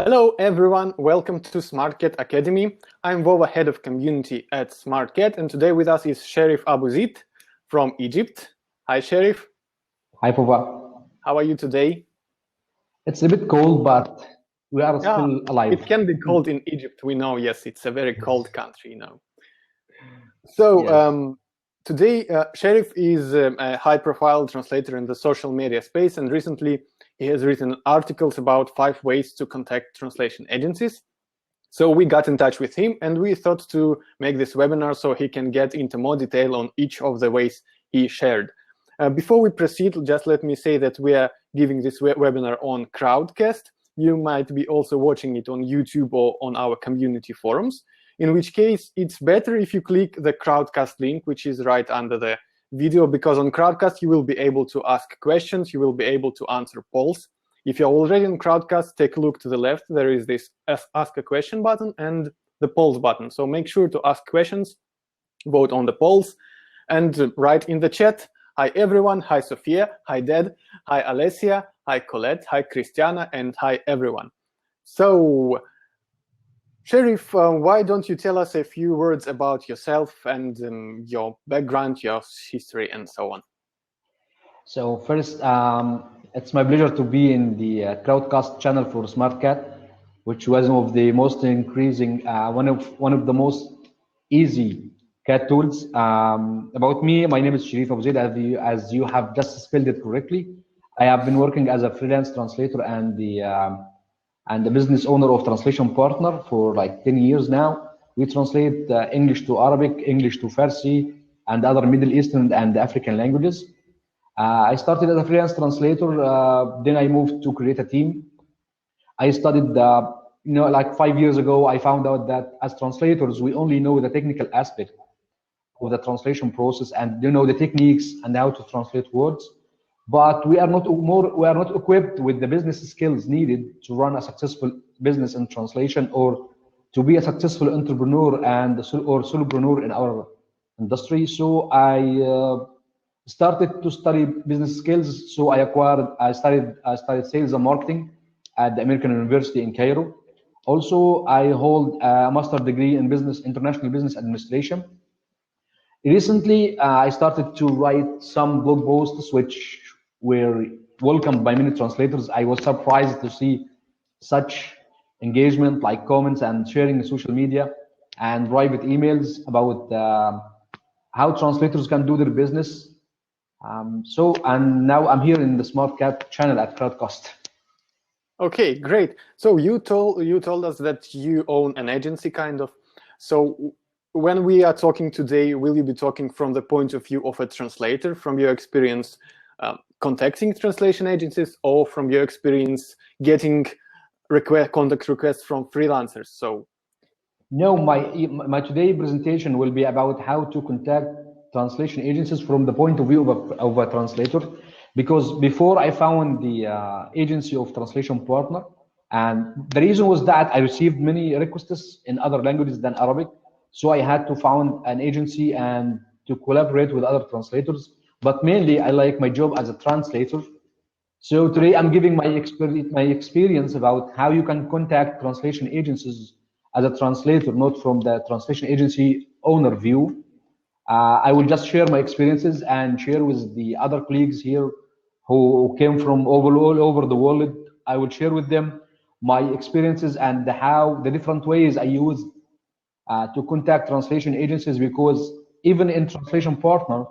Hello everyone, welcome to Smartcat Academy. I'm Vova, head of community at Smartcat, and today with us is Sherif Abuzit from Egypt. Hi Sherif. Hi Vova. How are you today? It's a bit cold, but we are still alive. It can be cold in Egypt, we know, yes, it's a very cold country now. So Yes. today Sherif is a high-profile translator in the social media space, and recently he has written articles about 5 ways to contact translation agencies. So we got in touch with him and we thought to make this webinar so he can get into more detail on each of the ways he shared. Before we proceed, just let me say that we are giving this webinar on Crowdcast. You might be also watching it on YouTube or on our community forums, in which case it's better if you click the Crowdcast link, which is right under the video, because on Crowdcast you will be able to ask questions, you will be able to answer polls. If you're already on Crowdcast, take a look to the left. There is this Ask a Question button and the polls button. So make sure to ask questions, vote on the polls, and write in the chat. Hi everyone, hi Sophia, hi Dad, hi Alessia, hi Colette, hi Christiana, and hi everyone. So, Sherif, why don't you tell us a few words about yourself and your background, your history, and so on? So first, it's my pleasure to be in the Crowdcast channel for Smartcat, which was one of the most increasing, one of the most easy cat tools. About me, my name is Sherif Abuzid, as you have just spelled it correctly. I have been working as a freelance translator and the business owner of Translation Partner for like 10 years now. We translate English to Arabic, English to Farsi, and other Middle Eastern and African languages. I started as a freelance translator. Then I moved to create a team. I studied, like 5 years ago, I found out that as translators, we only know the technical aspect of the translation process and the techniques and how to translate words, but we are not equipped with the business skills needed to run a successful business in translation or to be a successful entrepreneur or solopreneur in our industry. So I started to study business skills. So I studied sales and marketing at the American University in Cairo. Also, I hold a master's degree in international business administration. Recently, I started to write some blog posts which were welcomed by many translators. I was surprised to see such engagement, like comments and sharing in social media and private emails about how translators can do their business. And now I'm here in the Smartcat channel at Crowdcast. Okay, great. So you told us that you own an agency, kind of. So when we are talking today, will you be talking from the point of view of a translator, from your experience contacting translation agencies, or from your experience getting contact requests from freelancers? So, no, my today presentation will be about how to contact translation agencies from the point of view of a translator, because before I found the agency of Translation Partner, and the reason was that I received many requests in other languages than Arabic, so I had to found an agency and to collaborate with other translators. But mainly, I like my job as a translator. So today I'm giving my experience about how you can contact translation agencies as a translator, not from the translation agency owner view. I will just share my experiences and share with the other colleagues here who came from all over the world. I will share with them my experiences and how the different ways I use to contact translation agencies, because even in Translation Partner,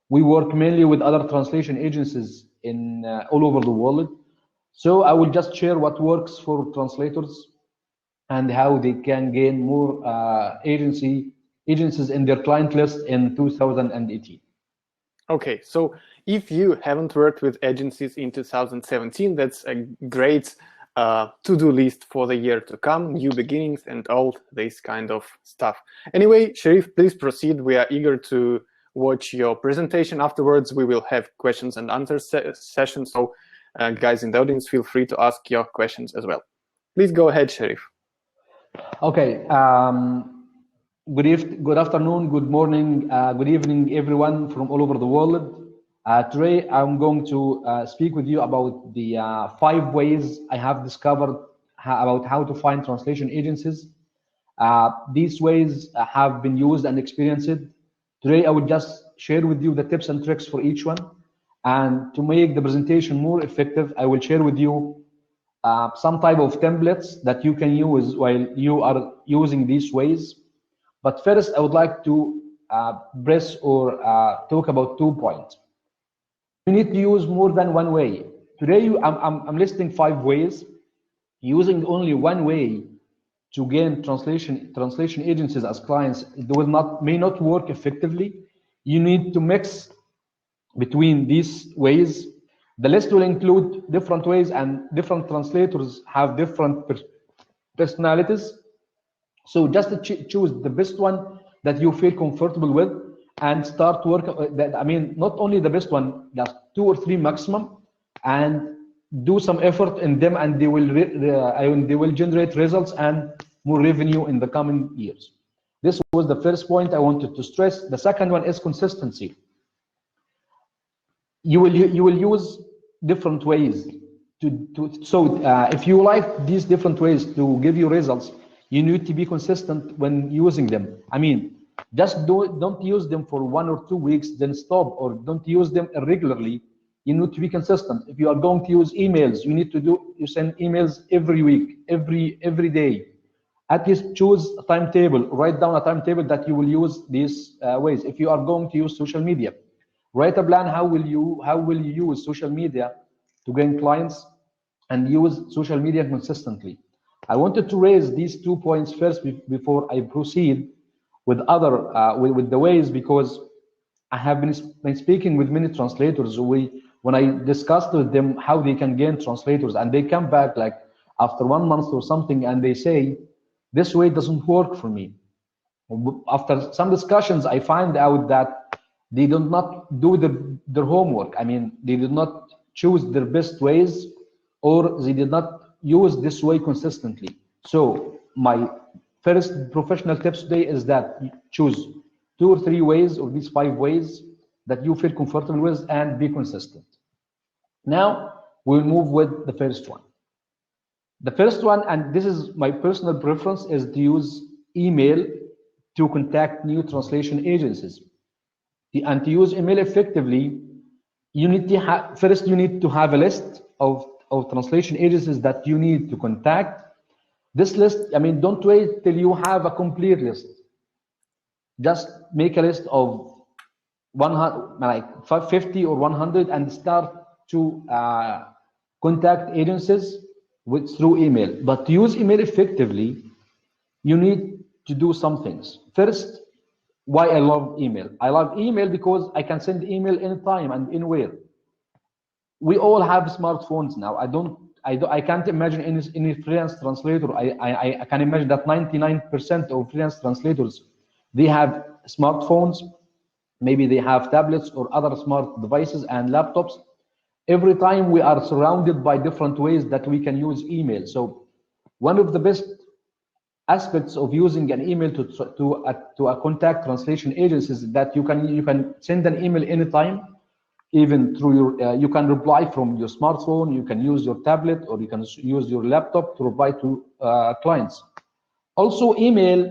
we work mainly with other translation agencies in all over the world. So I will just share what works for translators and how they can gain more agencies in their client list in 2018. Okay, so if you haven't worked with agencies in 2017, that's a great to-do list for the year to come, new beginnings and all this kind of stuff. Anyway, Sherif, please proceed. We are eager to watch your presentation. Afterwards, we will have questions and answers session. So guys in the audience, feel free to ask your questions as well. Please go ahead, Sherif. Okay. Good afternoon, good morning, good evening, everyone from all over the world. Today, I'm going to speak with you about the 5 ways I have discovered about how to find translation agencies. These ways have been used and experienced. Today, I will just share with you the tips and tricks for each one. And to make the presentation more effective, I will share with you some type of templates that you can use while you are using these ways. But first, I would like to press or talk about 2 points. You need to use more than one way. Today, I'm listing 5 ways. Using only one way to gain translation agencies as clients, it may not work effectively. You need to mix between these ways. The list will include different ways, and different translators have different personalities. So just choose the best one that you feel comfortable with and start work. I mean, not only the best one, just 2 or 3 maximum, and do some effort in them, and they will generate results and more revenue in the coming years. This was the first point I wanted to stress. The second one is consistency. You will use different ways if you like these different ways to give you results, you need to be consistent when using them. I mean, just don't use them for 1 or 2 weeks, then stop, or don't use them irregularly. You need to be consistent. If you are going to use emails, you send emails every week, every day. At least choose a timetable, write down a timetable that you will use these ways. If you are going to use social media, write a plan. How will you use social media to gain clients and use social media consistently? I wanted to raise these 2 points first before I proceed with other with the ways, because I have been speaking with many translators. When I discussed with them how they can gain translators, and they come back like after 1 month or something, and they say, this way doesn't work for me. After some discussions, I find out that they did not do their homework. I mean, they did not choose their best ways, or they did not use this way consistently. So my first professional tips today is that choose 2 or 3 ways, or these 5 ways that you feel comfortable with, and be consistent. Now we'll move with the first one. The first one, and this is my personal preference, is to use email to contact new translation agencies. And to use email effectively, you need to have a list of translation agencies that you need to contact. This list, I mean, don't wait till you have a complete list. Just make a list of 100, like 50 or 100, and start to contact agencies through email. But to use email effectively, you need to do some things. First, why I love email. I love email because I can send email anytime and anywhere. We all have smartphones now. I can't imagine any freelance translator. I can imagine that 99% of freelance translators, they have smartphones. Maybe they have tablets or other smart devices and laptops. Every time we are surrounded by different ways that we can use email. So one of the best aspects of using an email to a contact translation agencies that you can send an email anytime, even through your you can reply from your smartphone, you can use your tablet, or you can use your laptop to reply to clients. Also, email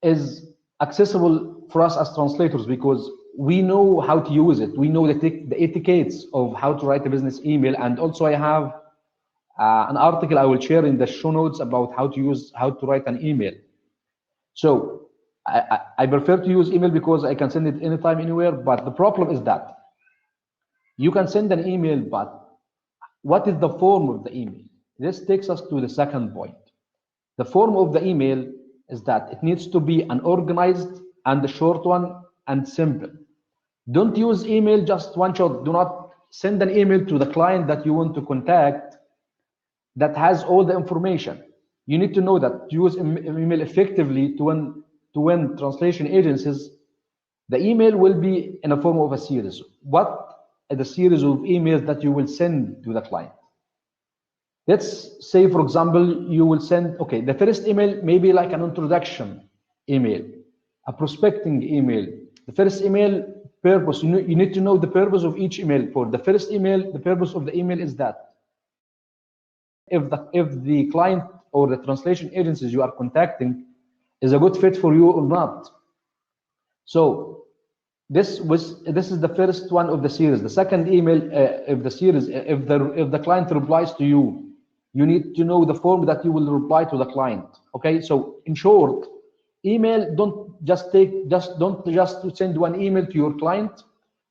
is accessible for us as translators because we know how to use it. We know the etiquettes of how to write a business email. And also I have an article I will share in the show notes about how to write an email. So I prefer to use email because I can send it anytime, anywhere. But the problem is that you can send an email, but what is the form of the email? This takes us to the second point. The form of the email is that it needs to be an organized and a short one and simple. Don't use email just one shot. Do not send an email to the client that you want to contact that has all the information. You need to know that to use email effectively to win translation agencies, the email will be in a form of a series. What are the series of emails that you will send to the client? Let's say, for example, you will send, okay, the first email may be like an introduction email, a prospecting email. The first email purpose, you need to know the purpose of each email. For the first email, the purpose of the email is that if the client or the translation agencies you are contacting is a good fit for you or not. So this is the first one of the series. The second email, if the client replies to you, you need to know the form that you will reply to the client. Okay, so in short, email, don't just send one email to your client.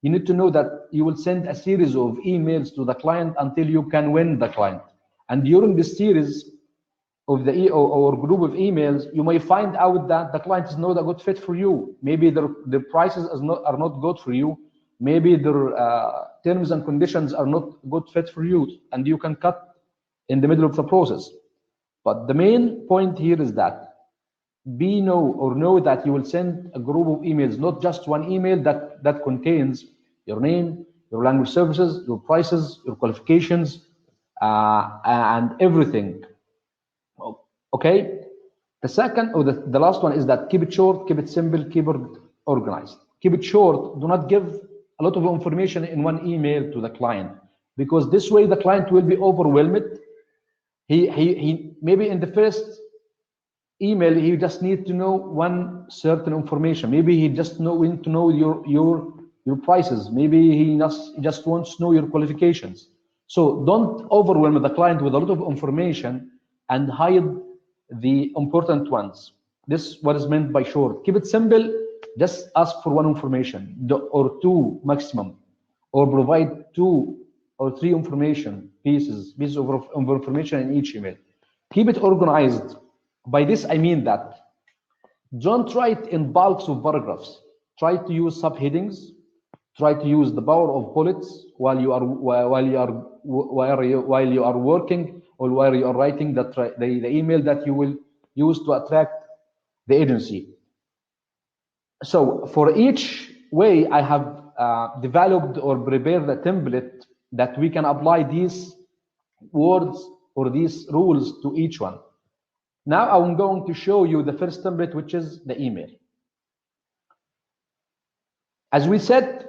You need to know that you will send a series of emails to the client until you can win the client. And during this series of the or group of emails, you may find out that the client is not a good fit for you. Maybe the prices are not good for you. Maybe their terms and conditions are not good fit for you, and you can cut in the middle of the process. But the main point here is that know that you will send a group of emails, not just one email that contains your name, your language services, your prices, your qualifications, and everything. Okay. The second or the last one is that keep it short, keep it simple, keep it organized. Keep it short. Do not give a lot of information in one email to the client, because this way the client will be overwhelmed. He maybe in the first email he just need to know one certain information. Maybe he just need to know your prices. Maybe he just wants to know your qualifications. So don't overwhelm the client with a lot of information and hide the important ones. This is what is meant by short. Keep it simple. Just ask for one information or two maximum, or provide 2 or 3 pieces of information in each email. Keep it organized. By this I mean that don't write in bulks of paragraphs. Try to use subheadings. Try to use the power of bullets while you are working, or while you are writing the email that you will use to attract the agency. So for each way, I have developed or prepared a template that we can apply these words or these rules to each one. Now I'm going to show you the first template, which is the email. As we said,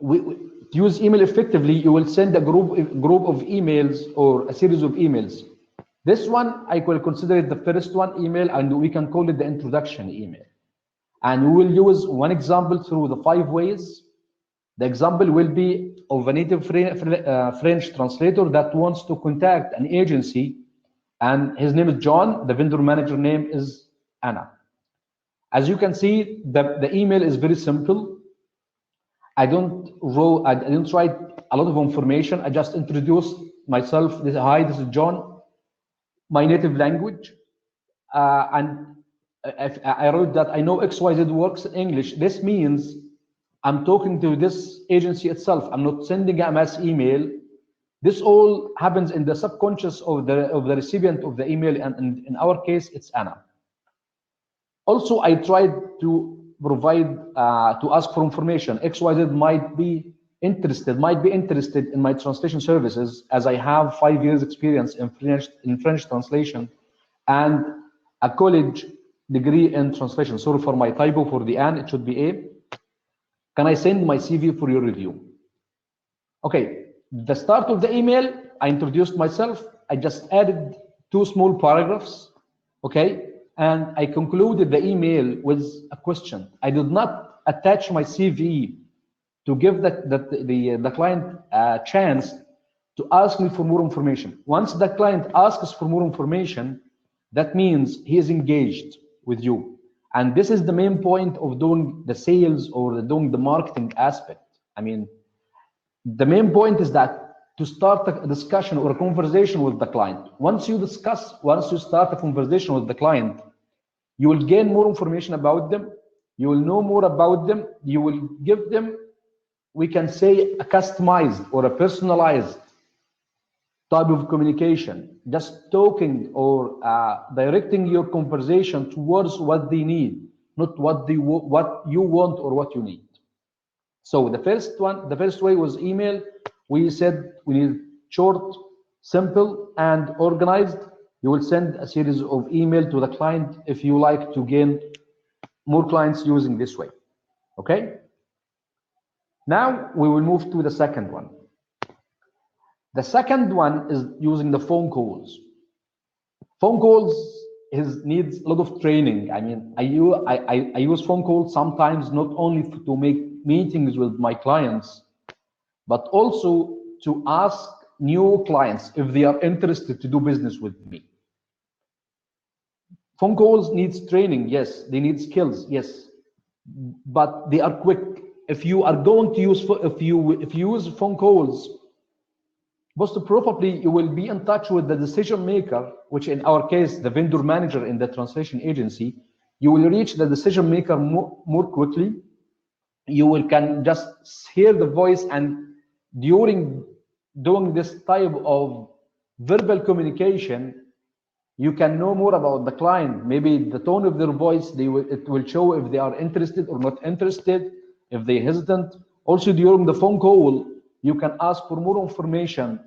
to use email effectively, you will send a group of emails or a series of emails. This one, I will consider it the first one email, and we can call it the introduction email. And we will use one example through the 5 ways. The example will be of a native French translator that wants to contact an agency, and his name is John. The vendor manager name is Anna. As you can see, the email is very simple. I don't write a lot of information. I just introduce myself. Hi, this is John, my native language, and I wrote that I know XYZ works in English. This means I'm talking to this agency itself. I'm not sending a mass email. This all happens in the subconscious of the recipient of the email, and in our case, it's Anna. Also, I tried to provide to ask for information. XYZ might be interested in my translation services, as I have 5 years experience in French translation and a college degree in translation. Sorry for my typo for the N, it should be A. Can I send my CV for your review? Okay, the start of the email, I introduced myself. I just added 2 small paragraphs, okay? And I concluded the email with a question. I did not attach my CV to give the client a chance to ask me for more information. Once the client asks for more information, that means he is engaged with you. And this is the main point of doing the sales or doing the marketing aspect. I mean, the main point is that to start a discussion or a conversation with the client. Once you start a conversation with the client, you will gain more information about them. You will know more about them. You will give them, we can say, a customized or a personalized type of communication, just talking or directing your conversation towards what they need, not what you want or what you need. So the first way was email. We said we need short, simple, and organized. You will send a series of email to the client if you like to gain more clients using this way. Okay. Now we will move to the second one. The second one is using the phone calls. Phone calls needs a lot of training. I mean, I use phone calls sometimes not only to make meetings with my clients, but also to ask new clients if they are interested to do business with me. Phone calls needs training, yes. They need skills, yes, but they are quick. If you are going to use if you use phone calls, most probably you will be in touch with the decision maker, which in our case, the vendor manager in the translation agency. You will reach the decision maker more quickly. You will can just hear the voice, and during doing this type of verbal communication, you can know more about the client. Maybe the tone of their voice, it will show if they are interested or not interested, if they're hesitant. Also, during the phone call, you can ask for more information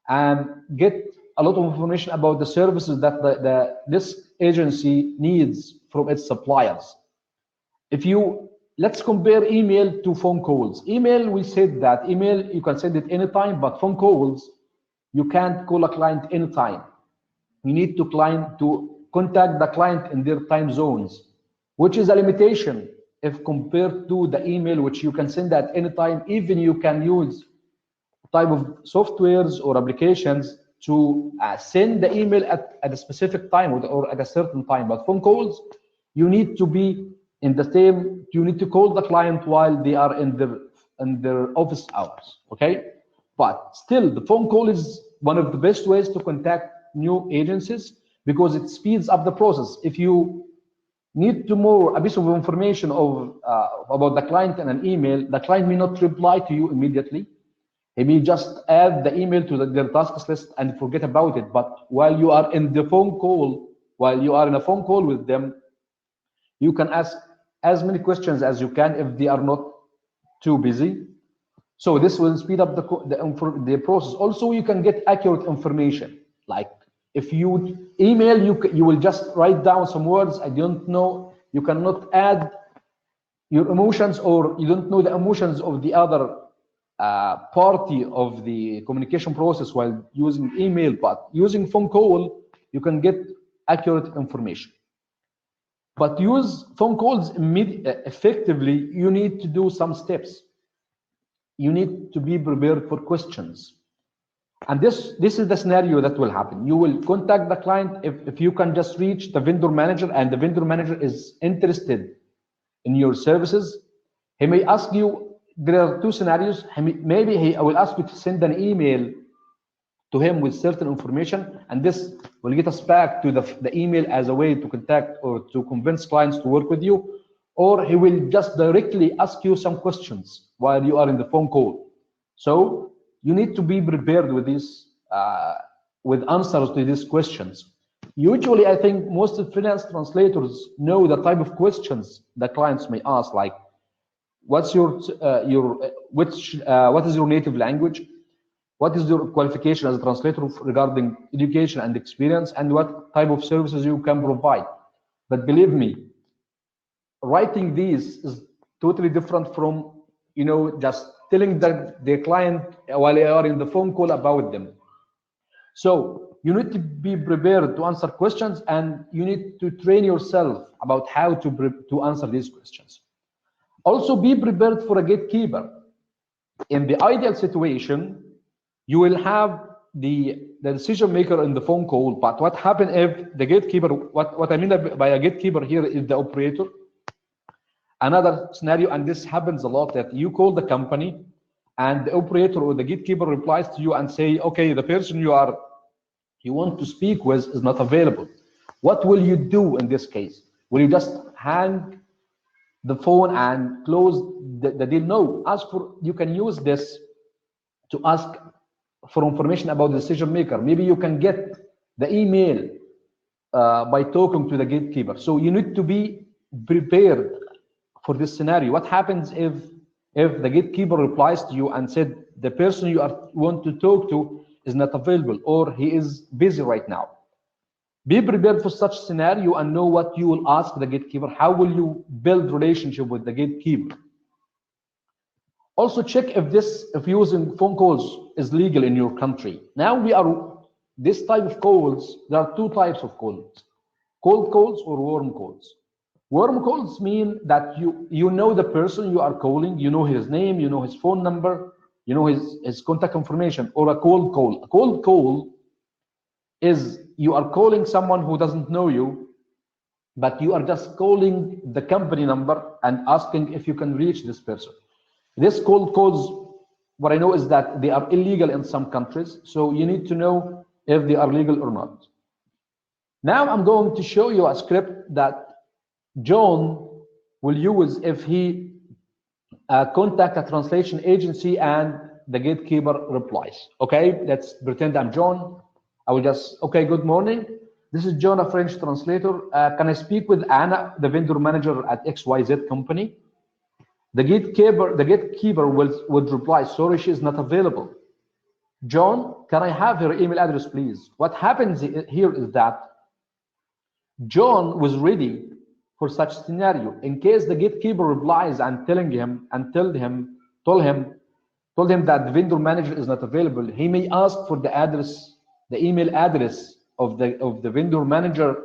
and get a lot of information about the services that this agency needs from its suppliers. If you Let's compare email to phone calls. Email, we said that email you can send it anytime, but phone calls you can't call a client anytime. You need to contact the client in their time zones, which is a limitation if compared to the email, which you can send at any time. Even you can use type of softwares or applications to send the email at a specific time or at a certain time. But phone calls, you need to be in the same. You need to call the client while they are in their office hours. Okay, but still, the phone call is one of the best ways to contact new agencies because it speeds up the process. If you need to more a piece of information about the client in an email, the client may not reply to you immediately. He may just add the email to their tasks list and forget about it. But while you are in the phone call, while you are in a phone call with them, you can ask as many questions as you can if they are not too busy. So this will speed up the process. Also, you can get accurate information. Like if you email, you will just write down some words. I don't know. You cannot add your emotions, or you don't know the emotions of the other party of the communication process while using email. But using phone call, you can get accurate information. But use phone calls effectively, you need to do some steps. You need to be prepared for questions. And this is the scenario that will happen. You will contact the client if you can just reach the vendor manager and the vendor manager is interested in your services. He may ask you, there are two scenarios. Maybe he will ask you to send an email to him with certain information, and this will get us back to the email as a way to contact or to convince clients to work with you, or he will just directly ask you some questions while you are in the phone call. So you need to be prepared with these with answers to these questions. Usually, I think most freelance translators know the type of questions the clients may ask, like what's your what is your native language? What is your qualification as a translator regarding education and experience, and what type of services you can provide? But believe me, writing these is totally different from just telling the client while they are in the phone call about them. So you need to be prepared to answer questions, and you need to train yourself about how to answer these questions. Also, be prepared for a gatekeeper. In the ideal situation, you will have the decision maker in the phone call, but what happens if the gatekeeper, what I mean by a gatekeeper here is the operator. Another scenario, and this happens a lot, that you call the company and the operator or the gatekeeper replies to you and say, okay, the person you want to speak with is not available. What will you do in this case? Will you just hang the phone and close the deal? No, you can use this to ask for information about the decision maker. Maybe you can get the email by talking to the gatekeeper. So you need to be prepared for this scenario. What happens if the gatekeeper replies to you and said the person you want to talk to is not available, or he is busy right now? Be prepared for such scenario and know what you will ask the gatekeeper. How will you build relationship with the gatekeeper? Also check if using phone calls is legal in your country. Now this type of calls, there are two types of calls: cold calls or warm calls. Warm calls mean that you know the person you are calling, you know his name, you know his phone number, you know his contact information. Or a cold call. A cold call is you are calling someone who doesn't know you, but you are just calling the company number and asking if you can reach this person. This cold calls, what I know is that they are illegal in some countries, so you need to know if they are legal or not. Now I'm going to show you a script that John will use if he contact a translation agency and the gatekeeper replies. Okay, let's pretend I'm John. I will just, okay, good morning. This is John, a French translator. Can I speak with Anna, the vendor manager at XYZ company? The gatekeeper would reply, sorry, she is not available. John, can I have her email address, please? What happens here is that John was ready for such scenario. In case the gatekeeper replies and told him that the vendor manager is not available, he may ask for the email address of the vendor manager,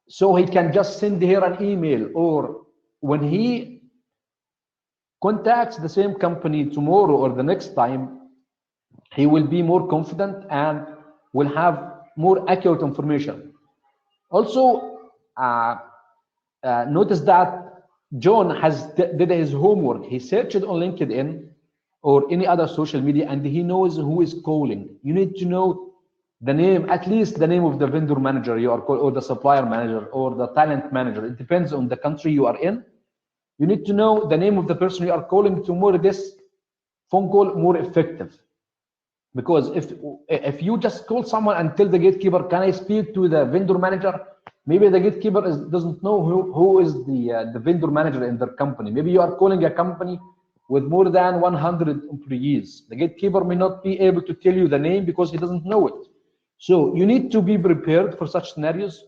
so he can just send her an email. Or when he contacts the same company tomorrow or the next time, he will be more confident and will have more accurate information. Also, notice that John did his homework. He searched on LinkedIn or any other social media, and he knows who is calling. You need to know the name, at least the name of the vendor manager you are calling, or the supplier manager, or the talent manager. It depends on the country you are in. You need to know the name of the person you are calling to make this phone call more effective. Because if you just call someone and tell the gatekeeper, can I speak to the vendor manager? Maybe the gatekeeper doesn't know who is the vendor manager in their company. Maybe you are calling a company with more than 100 employees. The gatekeeper may not be able to tell you the name because he doesn't know it. So you need to be prepared for such scenarios.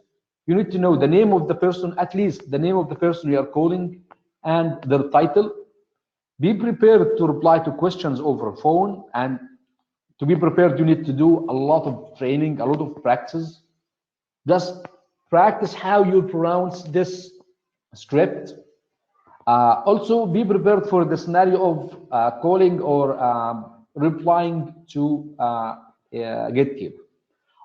You need to know the name of the person, at least the name of the person you are calling and their title. Be prepared to reply to questions over phone, and to be prepared, you need to do a lot of training, a lot of practice. Just practice how you pronounce this script. Also, be prepared for the scenario of calling or replying to gatekeeper.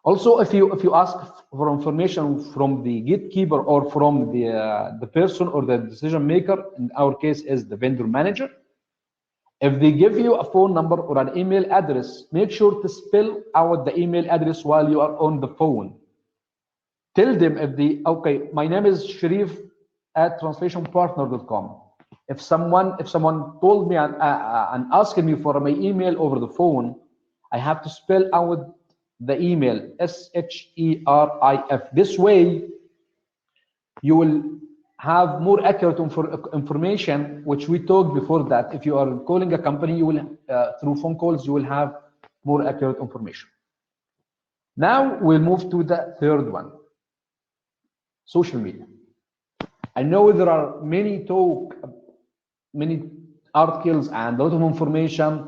Also, if you ask for information from the gatekeeper or from the person or the decision maker, in our case is the vendor manager, if they give you a phone number or an email address, make sure to spell out the email address while you are on the phone. Tell them okay, my name is Sherif at translationpartner.com. If someone told me and asked me for my email over the phone, I have to spell out the email, SHERIF. This way, you will have more accurate information, which we talked before, that if you are calling a company, you will through phone calls, you will have more accurate information. Now we'll move to the third one, social media. I know there are many articles and a lot of information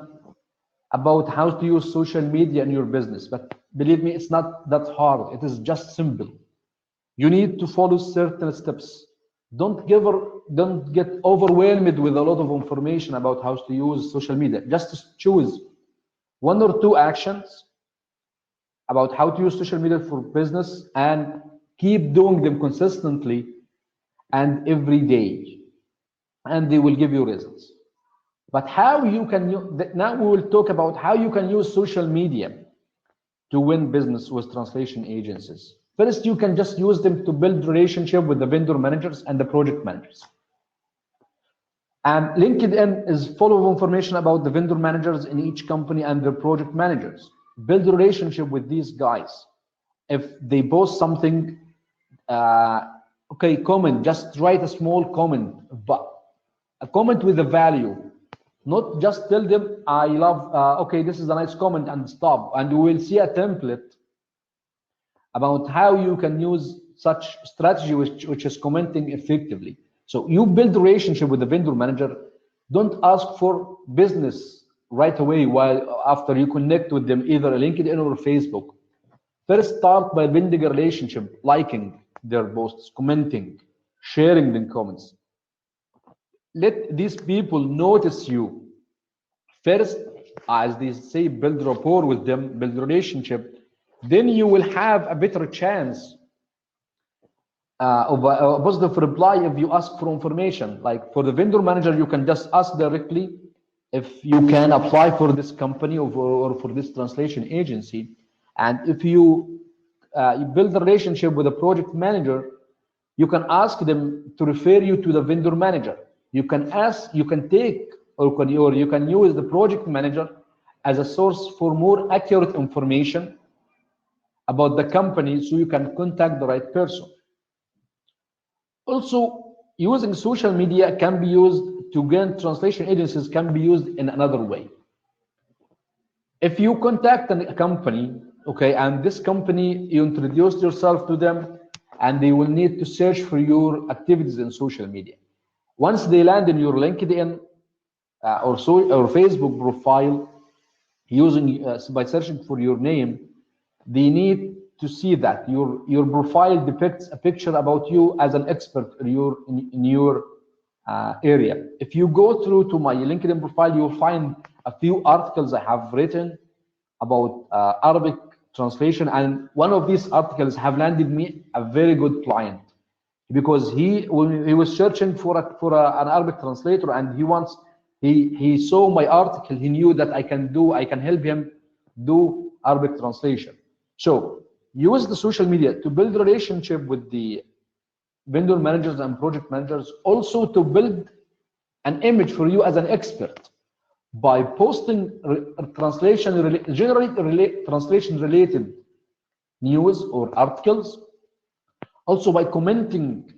about how to use social media in your business, but believe me, it's not that hard. It is just simple. You need to follow certain steps. Don't get overwhelmed with a lot of information about how to use social media. Just choose one or two actions about how to use social media for business and keep doing them consistently and every day, and they will give you results. But how you can now we will talk about how you can use social media to win business with translation agencies. First, you can just use them to build relationship with the vendor managers and the project managers. And LinkedIn is full of information about the vendor managers in each company and their project managers. Build a relationship with these guys. If they post something, okay, comment, just write a small comment, but a comment with a value. Not just tell them, I love, okay, this is a nice comment, and stop. And you will see a template about how you can use such strategy which is commenting effectively. So you build a relationship with the vendor manager, Don't ask for business right away while after you connect with them, either LinkedIn or Facebook. First, start by building a relationship, liking their posts, commenting, sharing the comments. Let these people notice you. First, as they say, build rapport with them, build relationship. Then you will have a better chance of a positive reply if you ask for information. Like for the vendor manager, you can just ask directly if you can apply for this company or for this translation agency. And if you build a relationship with a project manager, you can ask them to refer you to the vendor manager. You can ask, you can take, or you can use the project manager as a source for more accurate information about the company so you can contact the right person. Also, using social media can be used to gain translation agencies can be used in another way. If you contact a company, okay, and this company, you introduce yourself to them, and they will need to search for your activities in social media. Once they land in your LinkedIn or Facebook profile, using by searching for your name, they need to see that your profile depicts a picture about you as an expert in your area. If you go through to my LinkedIn profile, you'll find a few articles I have written about Arabic translation, and one of these articles have landed me a very good client because when he was searching for an Arabic translator, and he saw my article, he knew that I can help him do Arabic translation. So use the social media to build relationship with the vendor managers and project managers, also to build an image for you as an expert by posting translation related news or articles, also by commenting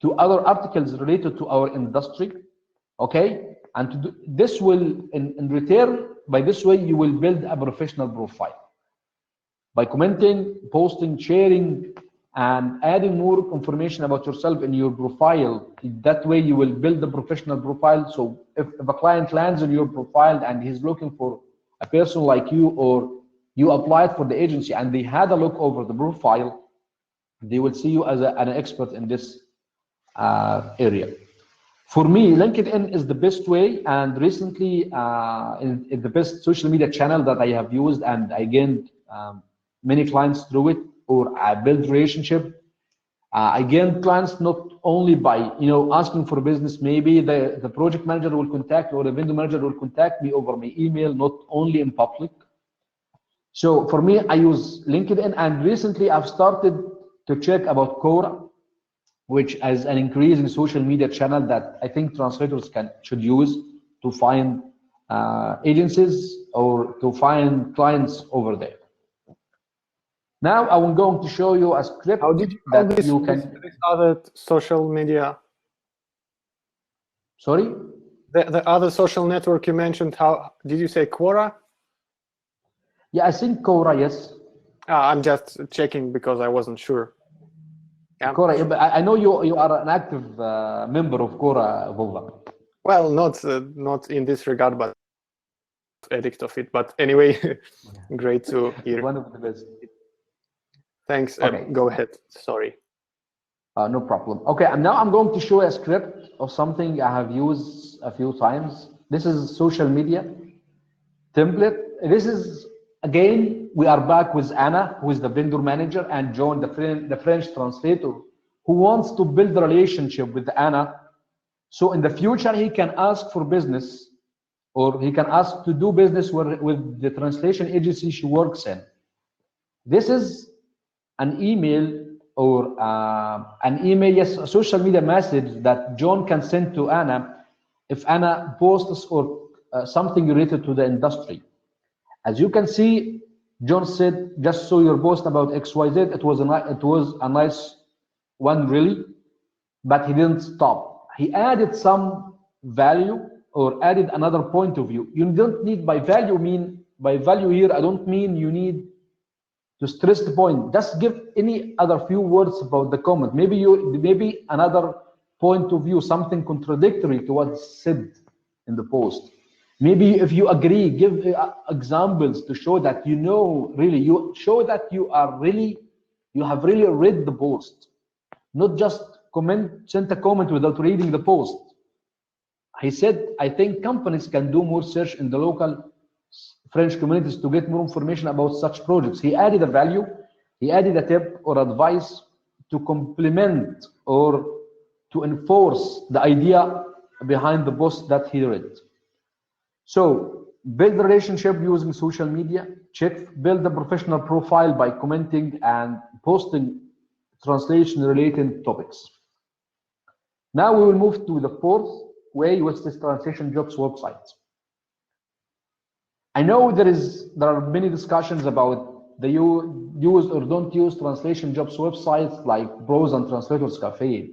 to other articles related to our industry, okay? And this will, in return, by this way, you will build a professional profile. By commenting, posting, sharing, and adding more information about yourself in your profile, that way you will build a professional profile. So if a client lands on your profile and he's looking for a person like you, or you applied for the agency and they had a look over the profile, they will see you as an expert in this area. For me, LinkedIn is the best way, and recently in the best social media channel that I have used, and I gained many clients through it, or I build relationship. I gain clients not only by asking for business. Maybe the project manager will contact, or the vendor manager will contact me over my email, not only in public. So for me, I use LinkedIn, and recently I've started to check about Quora, which is an increasing social media channel that I think translators should use to find agencies or to find clients over there. Now I'm going to show you a script. How did you call this other social media? Sorry? The other social network you mentioned, how did you say Quora? Yeah, I think Quora, yes. I'm just checking because I wasn't sure. Yeah. Quora, but I know you are an active member of Quora, Vova. Well, not in this regard, but addict of it. But anyway, great to hear. One of the best. Thanks. Okay. Go ahead. Sorry. No problem. Okay, and now I'm going to show a script of something I have used a few times. This is social media template. This is, again, we are back with Anna, who is the vendor manager, and John, the French translator, who wants to build a relationship with Anna. So in the future, he can ask for business, or he can ask to do business with the translation agency she works in. This is an email, or yes, a social media message that John can send to Anna if Anna posts or something related to the industry. As you can see, John said, just saw your post about XYZ. It was a nice one, really, but he didn't stop. He added some value, or added another point of view. You don't need by value here, I don't mean you need to stress the point. Just give any other few words about the comment. Maybe another point of view, something contradictory to what's said in the post. Maybe if you agree, give examples to show that you know really, you show that you are really, you have really read the post, not just send a comment without reading the post. He said, I think companies can do more search in the local French communities to get more information about such projects. He added a value, he added a tip or advice to complement or to enforce the idea behind the post that he read. So build a relationship using social media, build a professional profile by commenting and posting translation related topics. Now we will move to the fourth way, which is translation jobs websites. I know there are many discussions about the use or don't use translation jobs websites like Pros and Translators Cafe,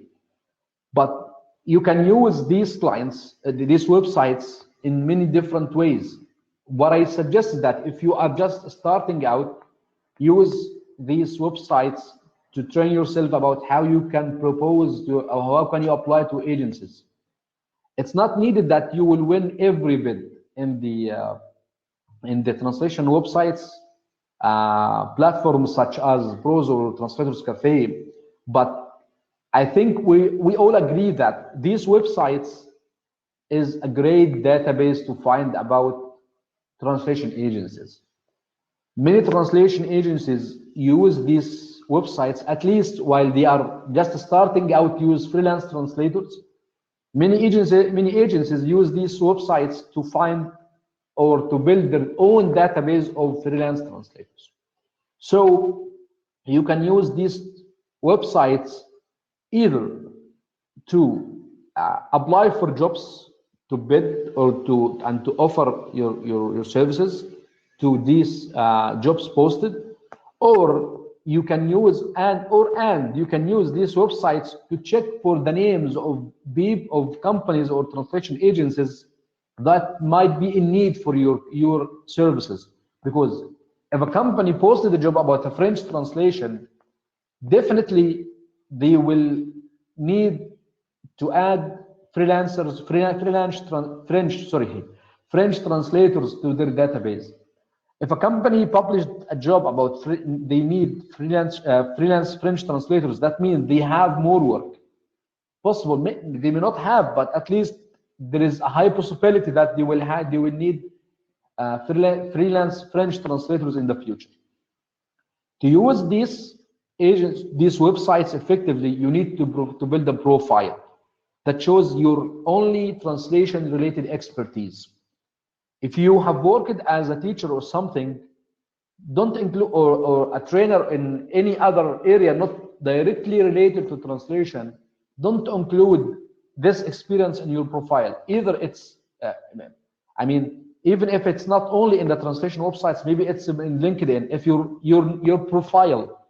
but you can use these clients, these websites in many different ways. What I suggest is that if you are just starting out, use these websites to train yourself about how you can propose to, or how can you apply to agencies. It's not needed that you will win every bid in the translation websites, platforms such as Pros or Translators Cafe, but I think we all agree that these websites is a great database to find about translation agencies. Many translation agencies use these websites, at least while they are just starting out, use freelance translators. Many agencies use these websites to find or to build their own database of freelance translators. So you can use these websites either to apply for jobs, to bid or to offer your services to these jobs posted, or you can use you can use these websites to check for the names of companies or translation agencies that might be in need for your services. Because if a company posted a job about a French translation, definitely they will need to add French translators to their database. If a company published a job about they need freelance French translators, that means they have more work. Possible they may not have, but at least there is a high possibility that they will need freelance French translators in the future. To use these websites effectively, you need to build a profile that shows your only translation related expertise. If you have worked as a teacher or something, don't include, or a trainer in any other area not directly related to translation, don't include this experience in your profile. Either it's, even if it's not only in the translation websites, maybe it's in LinkedIn. If your profile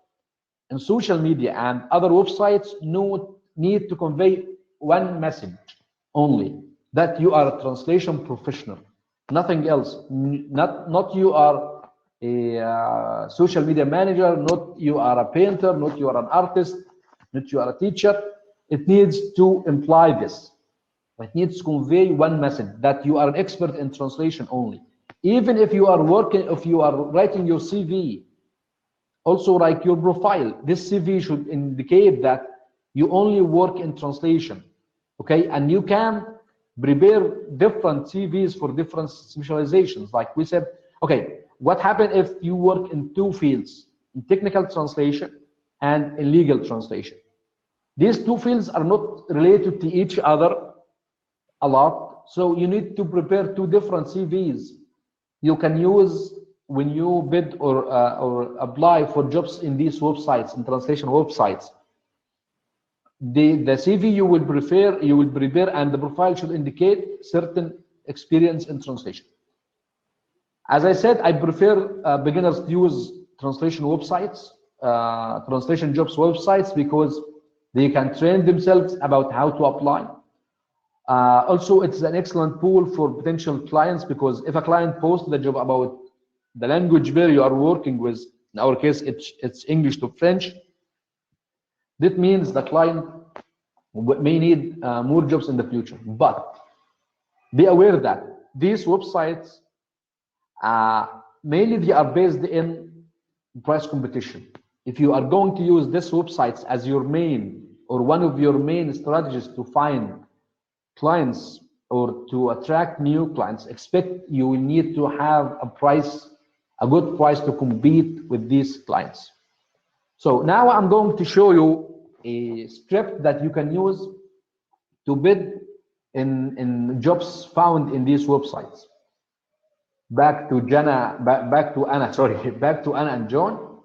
in social media and other websites need to convey one message only, that you are a translation professional, nothing else. Not you are a social media manager, not you are a painter, not you are an artist, not you are a teacher. It needs to imply this. It needs to convey one message, that you are an expert in translation only. Even if you are writing your CV, also like your profile, this CV should indicate that you only work in translation, okay? And you can prepare different CVs for different specializations. Like we said, okay, what happens if you work in two fields, in technical translation and in legal translation? These two fields are not related to each other a lot, so you need to prepare two different CVs. You can use when you bid or apply for jobs in these websites, in translation websites. The CV you will prepare, and the profile should indicate certain experience in translation. As I said, I prefer beginners to use translation websites, translation jobs websites, because they can train themselves about how to apply. Also, it's an excellent tool for potential clients, because if a client posts the job about the language barrier you are working with, in our case, it's English to French, that means the client may need more jobs in the future. But be aware that these websites mainly they are based in price competition. If you are going to use these websites as your main or one of your main strategies to find clients or to attract new clients, expect you will need to have a good price to compete with these clients. So now I'm going to show you a script that you can use to bid in jobs found in these websites. Back to Anna, sorry, back to Anna and John.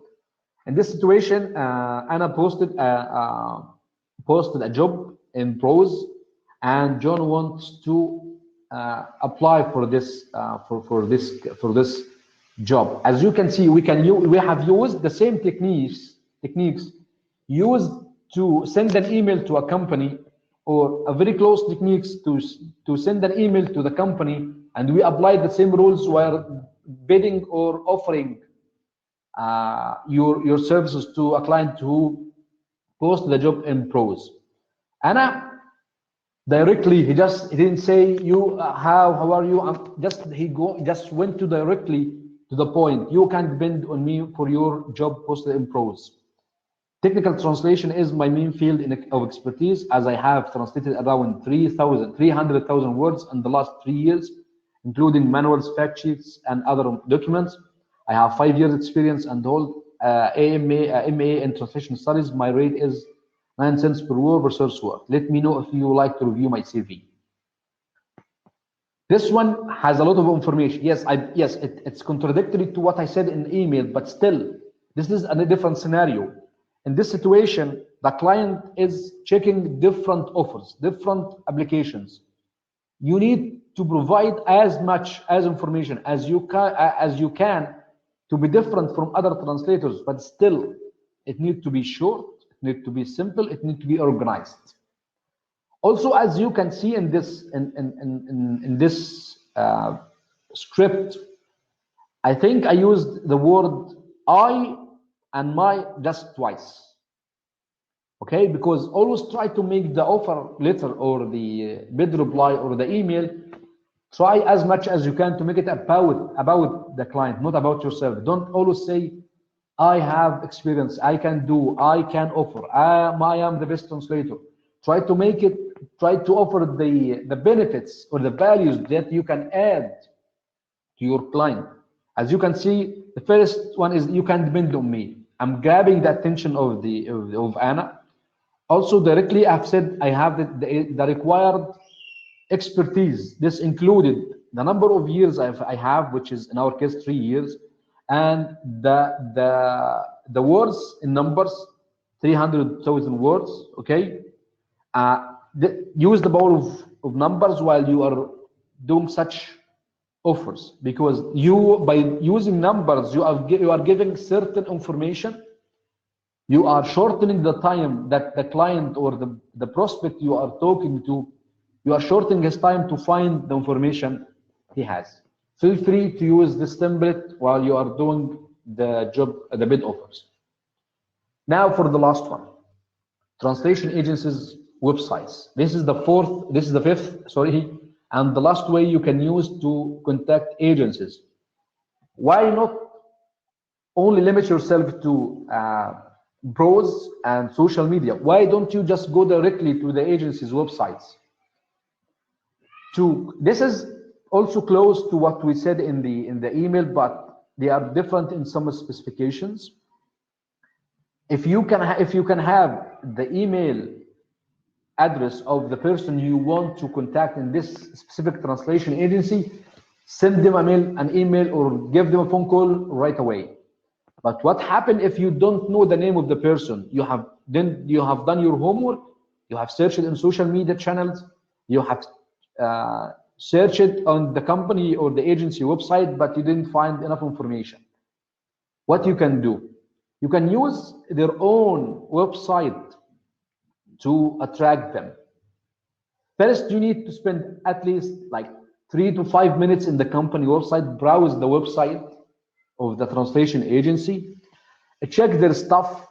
In this situation, Anna posted a job in pros, and John wants to apply for this for this job. As you can see, we have used the same techniques used to send an email to a company, or a very close techniques to send an email to the company, and we applied the same rules while bidding or offering your services to a client who post the job in pros. Anna directly, he didn't say you how are you, just went to directly to the point. You can't bend on me for your job posted in pros. Technical translation is my main field of expertise, as I have translated around 300,000 words in the last 3 years, including manuals, fact sheets, and other documents. I have 5 years experience and hold MA in translation studies. My rate is 9 cents per word research work. Let me know if you would like to review my CV. This one has a lot of information. Yes, it's contradictory to what I said in the email, but still, this is a different scenario. In this situation, the client is checking different offers, different applications. You need to provide as much as information as you can to be different from other translators, but still, it needs to be short, it needs to be simple, it needs to be organized. Also, as you can see in this script, I think I used the word I and my just twice. Okay, because always try to make the offer letter or the bid reply or the email, try as much as you can to make it about the client, not about yourself. Don't always say, I have experience, I can do, I can offer, I am the best translator. Try to offer the benefits or the values that you can add to your client. As you can see, the first one is you can depend on me. I'm grabbing the attention of Anna. Also, directly I've said I have the required expertise. This included the number of years I have, which is in our case 3 years, and the words in numbers, 300,000 words. Okay, use the power of numbers while you are doing such offers, because by using numbers you are giving certain information. You are shortening the time that the client or the prospect you are talking to, you are shortening his time to find the information he has. Feel free to use this template while you are doing the bid offers. Now for the last one, translation agencies websites. This is the fifth, sorry, and the last way you can use to contact agencies. Why not only limit yourself to pros and social media? Why don't you just go directly to the agency's websites? This is also close to what we said in the email, but they are different in some specifications. If you can have the email address of the person you want to contact in this specific translation agency, send them an email or give them a phone call right away. But what happened if you don't know the name of the person? You have done your homework, you have searched in social media channels, you have searched on the company or the agency website, but you didn't find enough information. What you can do? You can use their own website to attract them. First, you need to spend at least like 3 to 5 minutes in the company website, browse the website of the translation agency, check their staff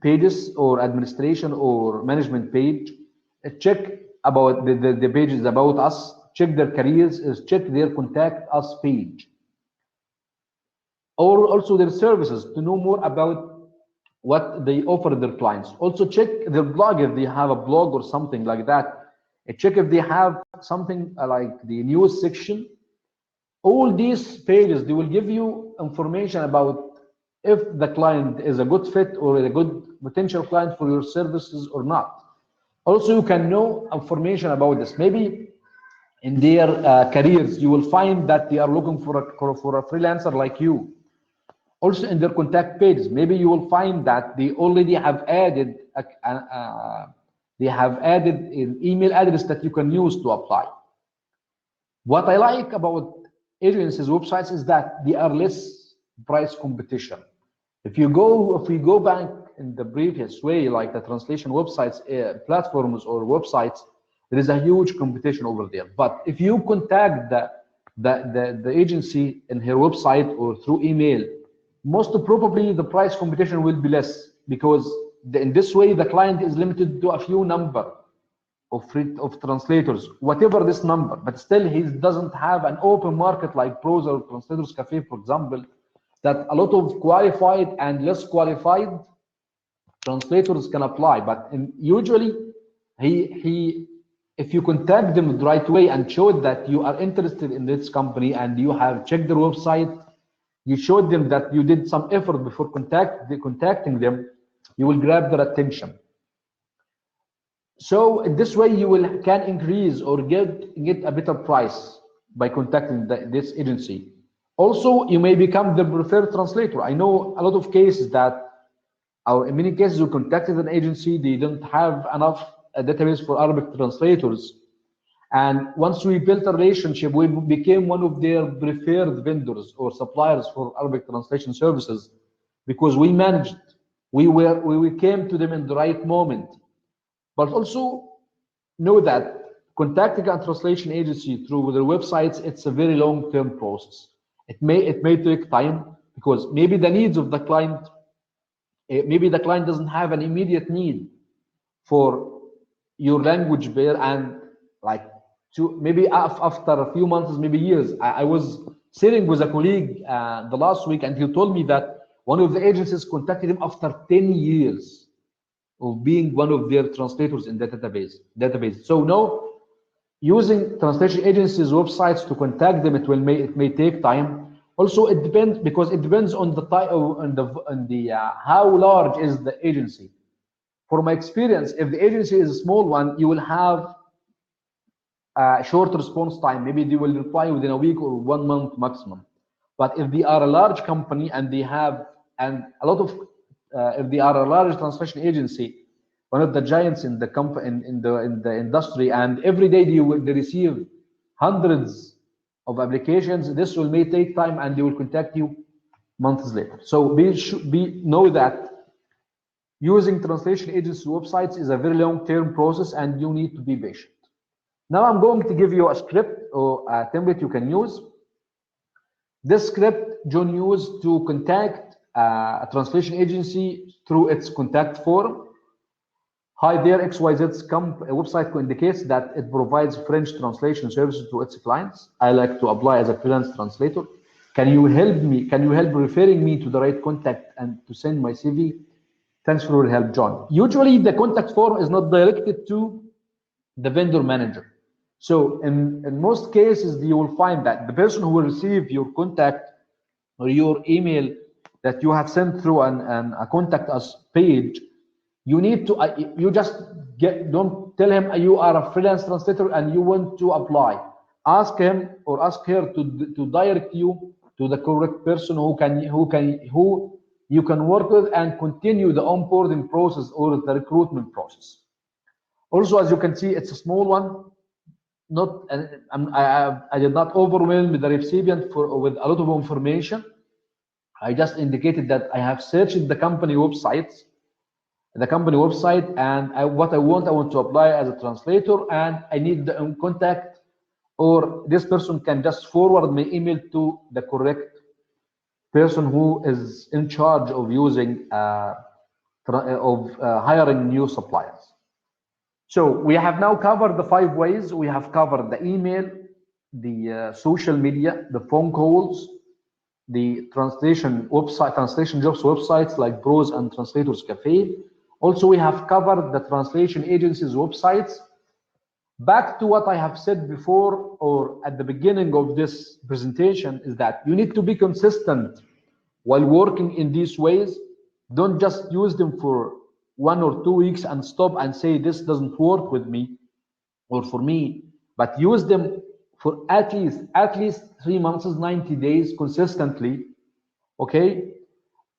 pages or administration or management page, check about the pages about us, check their careers, is check their contact us page, or also their services to know more about what they offer their clients. Also check their blog if they have a blog or something like that. Check if they have something like the news section. All these pages, they will give you information about if the client is a good fit or a good potential client for your services or not. Also, you can know information about this. Maybe in their careers, you will find that they are looking for a freelancer like you. Also in their contact pages, maybe you will find that they already have added an email address that you can use to apply. What I like about agencies websites is that they are less price competition. If we go back in the previous way, like the translation websites, platforms or websites, there is a huge competition over there. But if you contact the agency in her website or through email, most probably the price competition will be less, because in this way the client is limited to a few number of translators, whatever this number, but still he doesn't have an open market like Browser Translators Cafe, for example, that a lot of qualified and less qualified translators can apply. But usually he if you contact them the right way and show that you are interested in this company and you have checked their website, you showed them that you did some effort before contacting them, you will grab their attention. So in this way, you can increase or get a better price by contacting this agency. Also, you may become the preferred translator. I know a lot of cases that, or in many cases, we contacted an agency, they don't have enough database for Arabic translators. And once we built a relationship, we became one of their preferred vendors or suppliers for Arabic translation services, because we managed, we came to them in the right moment. But also know that contacting a translation agency through their websites, it's a very long-term process. It may take time, because maybe the needs of the client, maybe the client doesn't have an immediate need for your language barrier, and like maybe after a few months, maybe years. I was sitting with a colleague the last week, and he told me that one of the agencies contacted him after 10 years of being one of their translators in the database. So no, using translation agencies websites to contact them, it may take time. Also, it depends, because it depends on the type, on the how large is the agency. For my experience, if the agency is a small one, you will have a short response time. Maybe they will reply within a week or 1 month maximum. But if they are a large company and they have, and a lot of, if they are a large translation agency, one of the giants in the company, in the industry, and every day they receive hundreds of applications, this may take time, and they will contact you months later. So know that using translation agency websites is a very long-term process, and you need to be patient. Now I'm going to give you a script or a template you can use. This script John used to contact a translation agency through its contact form. Hi there, XYZ's website indicates that it provides French translation services to its clients. I like to apply as a freelance translator. Can you help me? Can you help referring me to the right contact and to send my CV? Thanks for your help, John. Usually the contact form is not directed to the vendor manager. So in most cases, you will find that the person who will receive your contact or your email that you have sent through a contact us page, you need to, you just don't tell him you are a freelance translator and you want to apply. Ask him or ask her to direct you to the correct person who you can work with and continue the onboarding process or the recruitment process. Also, as you can see, it's a small one. I did not overwhelm the recipient with a lot of information. I just indicated that I have searched the company website, and what I want to apply as a translator, and I need the contact, or this person can just forward my email to the correct person who is in charge of using hiring new suppliers. So we have now covered the 5 ways. We have covered the email, the social media, the phone calls, the translation jobs websites like Pros and Translators Cafe. Also, we have covered the translation agencies websites. Back to what I have said before or at the beginning of this presentation is that you need to be consistent while working in these ways. Don't just use them for 1 or 2 weeks and stop and say this doesn't work with me or for me, but use them for at least 3 months, 90 days consistently, okay?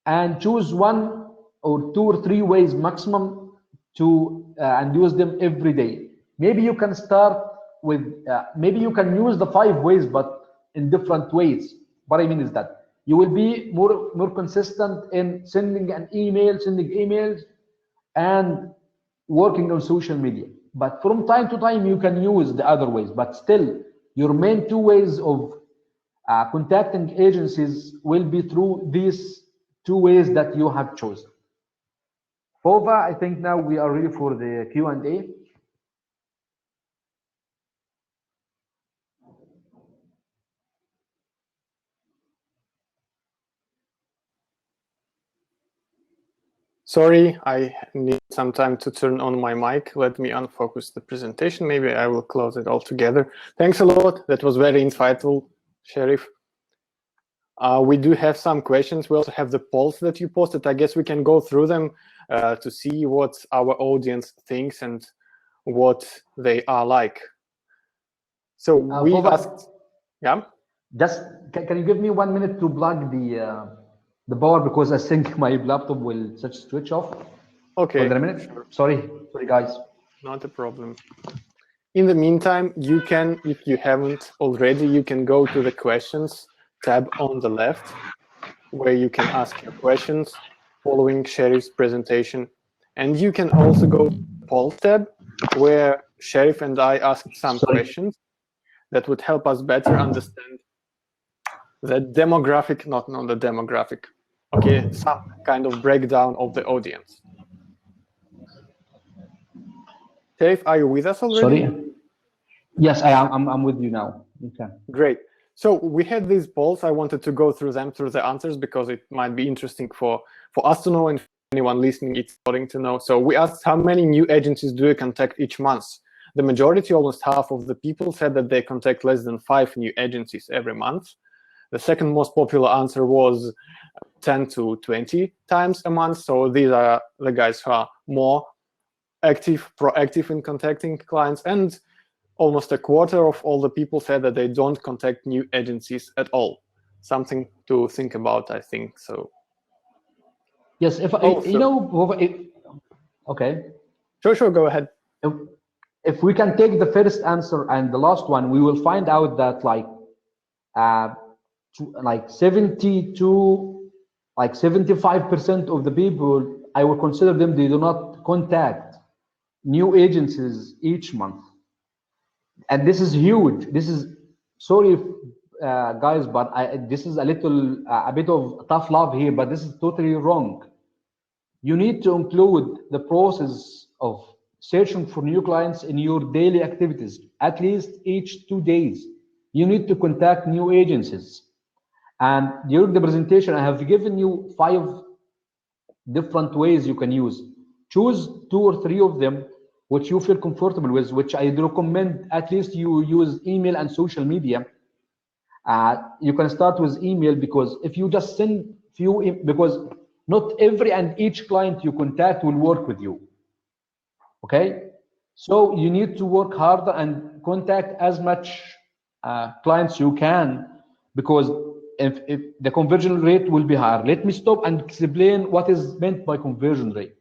And choose 1 or 2 or 3 ways maximum to and use them every day. Maybe you can start with maybe you can use the 5 ways but in different ways. What I mean is that you will be more consistent in sending emails and working on social media, but from time to time you can use the other ways, but still your main 2 ways of contacting agencies will be through these 2 ways that you have chosen. Fova, I think now we are ready for the Q&A. Sorry, I need some time to turn on my mic. Let me unfocus the presentation. Maybe I will close it all together. Thanks a lot. That was very insightful, Sherif. We do have some questions. We also have the polls that you posted. I guess we can go through them to see what our audience thinks and what they are like. So we Fova, asked, yeah? Just can you give me 1 minute to plug the power, because I think my laptop will just switch off. Okay. For a minute. Sure. Sorry guys. Not a problem. In the meantime, you can, if you haven't already, you can go to the questions tab on the left, where you can ask your questions following Sherif's presentation. And you can also go to the poll tab, where Sherif and I asked some questions that would help us better understand the demographic, not the demographic, okay, some kind of breakdown of the audience. Sherif, are you with us already? Sorry. Yes, I am. I'm with you now. Okay. Great. So we had these polls. I wanted to go through them, through the answers, because it might be interesting for us to know, and for anyone listening, it's important to know. So we asked, how many new agencies do you contact each month? The majority, almost half of the people, said that they contact less than 5 new agencies every month. The second most popular answer was 10 to 20 times a month. So these are the guys who are more active, proactive in contacting clients, and almost a quarter of all the people said that they don't contact new agencies at all. Something to think about, I think. So yes, if okay. Sure, go ahead. If we can take the first answer and the last one, we will find out that like 75% of the people, I would consider them, they do not contact new agencies each month. And this is huge. This is, sorry guys, but this is a bit of tough love here, but this is totally wrong. You need to include the process of searching for new clients in your daily activities. At least each 2 days, you need to contact new agencies. And during the presentation, I have given you 5 different ways you can use. Choose 2 or 3 of them which you feel comfortable with, which I recommend at least you use email and social media. You can start with email, because if you just send few, because not every and each client you contact will work with you. Okay, so you need to work harder and contact as much clients you can, because if the conversion rate will be higher. Let me stop and explain what is meant by conversion rate.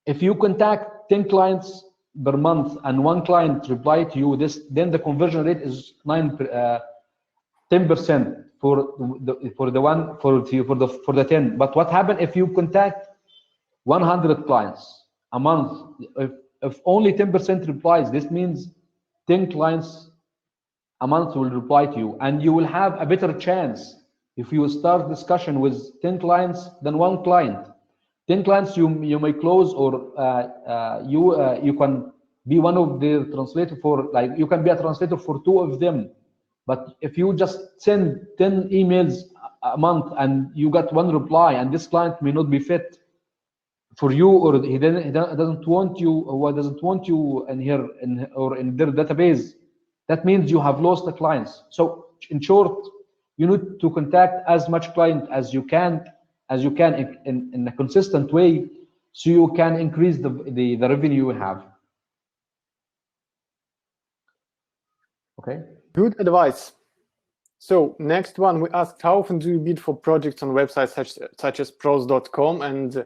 If you contact 10 clients per month and 1 client reply to you, then the conversion rate is 10% for the 10. But what happens if you contact 100 clients a month? If only 10% replies, this means 10 clients a month will reply to you, and you will have a better chance if you start discussion with 10 clients than 1 client. 10 clients you may close, or you can be one of the translator for, like, you can be a translator for 2 of them. But if you just send 10 emails a month and you got 1 reply, and this client may not be fit for you, or he doesn't want you, or doesn't want you in here or in their database, that means you have lost the clients. So in short, you need to contact as much client as you can in a consistent way, so you can increase the revenue you have. Okay. Good advice. So next one, we asked, how often do you bid for projects on websites such as pros.com? And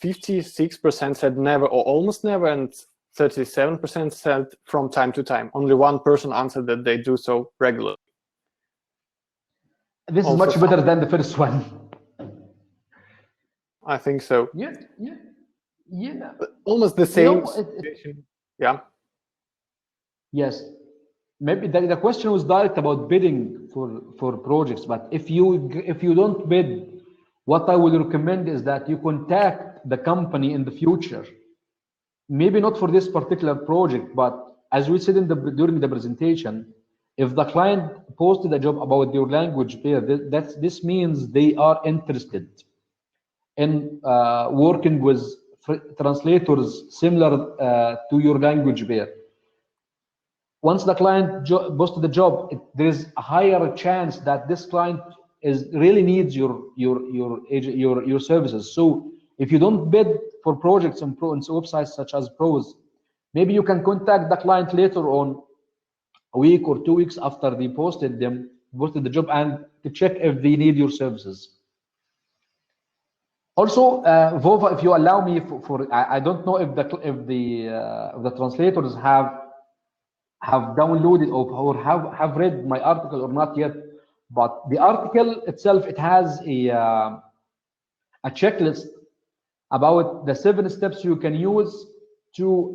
56% said never or almost never, and 37% said from time to time. Only 1 person answered that they do so regularly. This is much better than the first one. I think so. Yeah. Almost the same situation. Yeah. Yes. Maybe the question was direct about bidding for projects, but if you don't bid, what I will recommend is that you contact the company in the future. Maybe not for this particular project, but as we said during the presentation, if the client posted a job about your language pair, this means they are interested in working with translators similar to your language pair. Once the client posted the job, there is a higher chance that this client really needs your services. So if you don't bid for projects on websites such as Pros, maybe you can contact the client later on, a week or 2 weeks after they posted the job, and to check if they need your services. Also, Vova, if you allow me, I don't know if the translators have downloaded or have read my article or not yet, but the article itself, it has a checklist about the 7 steps you can use to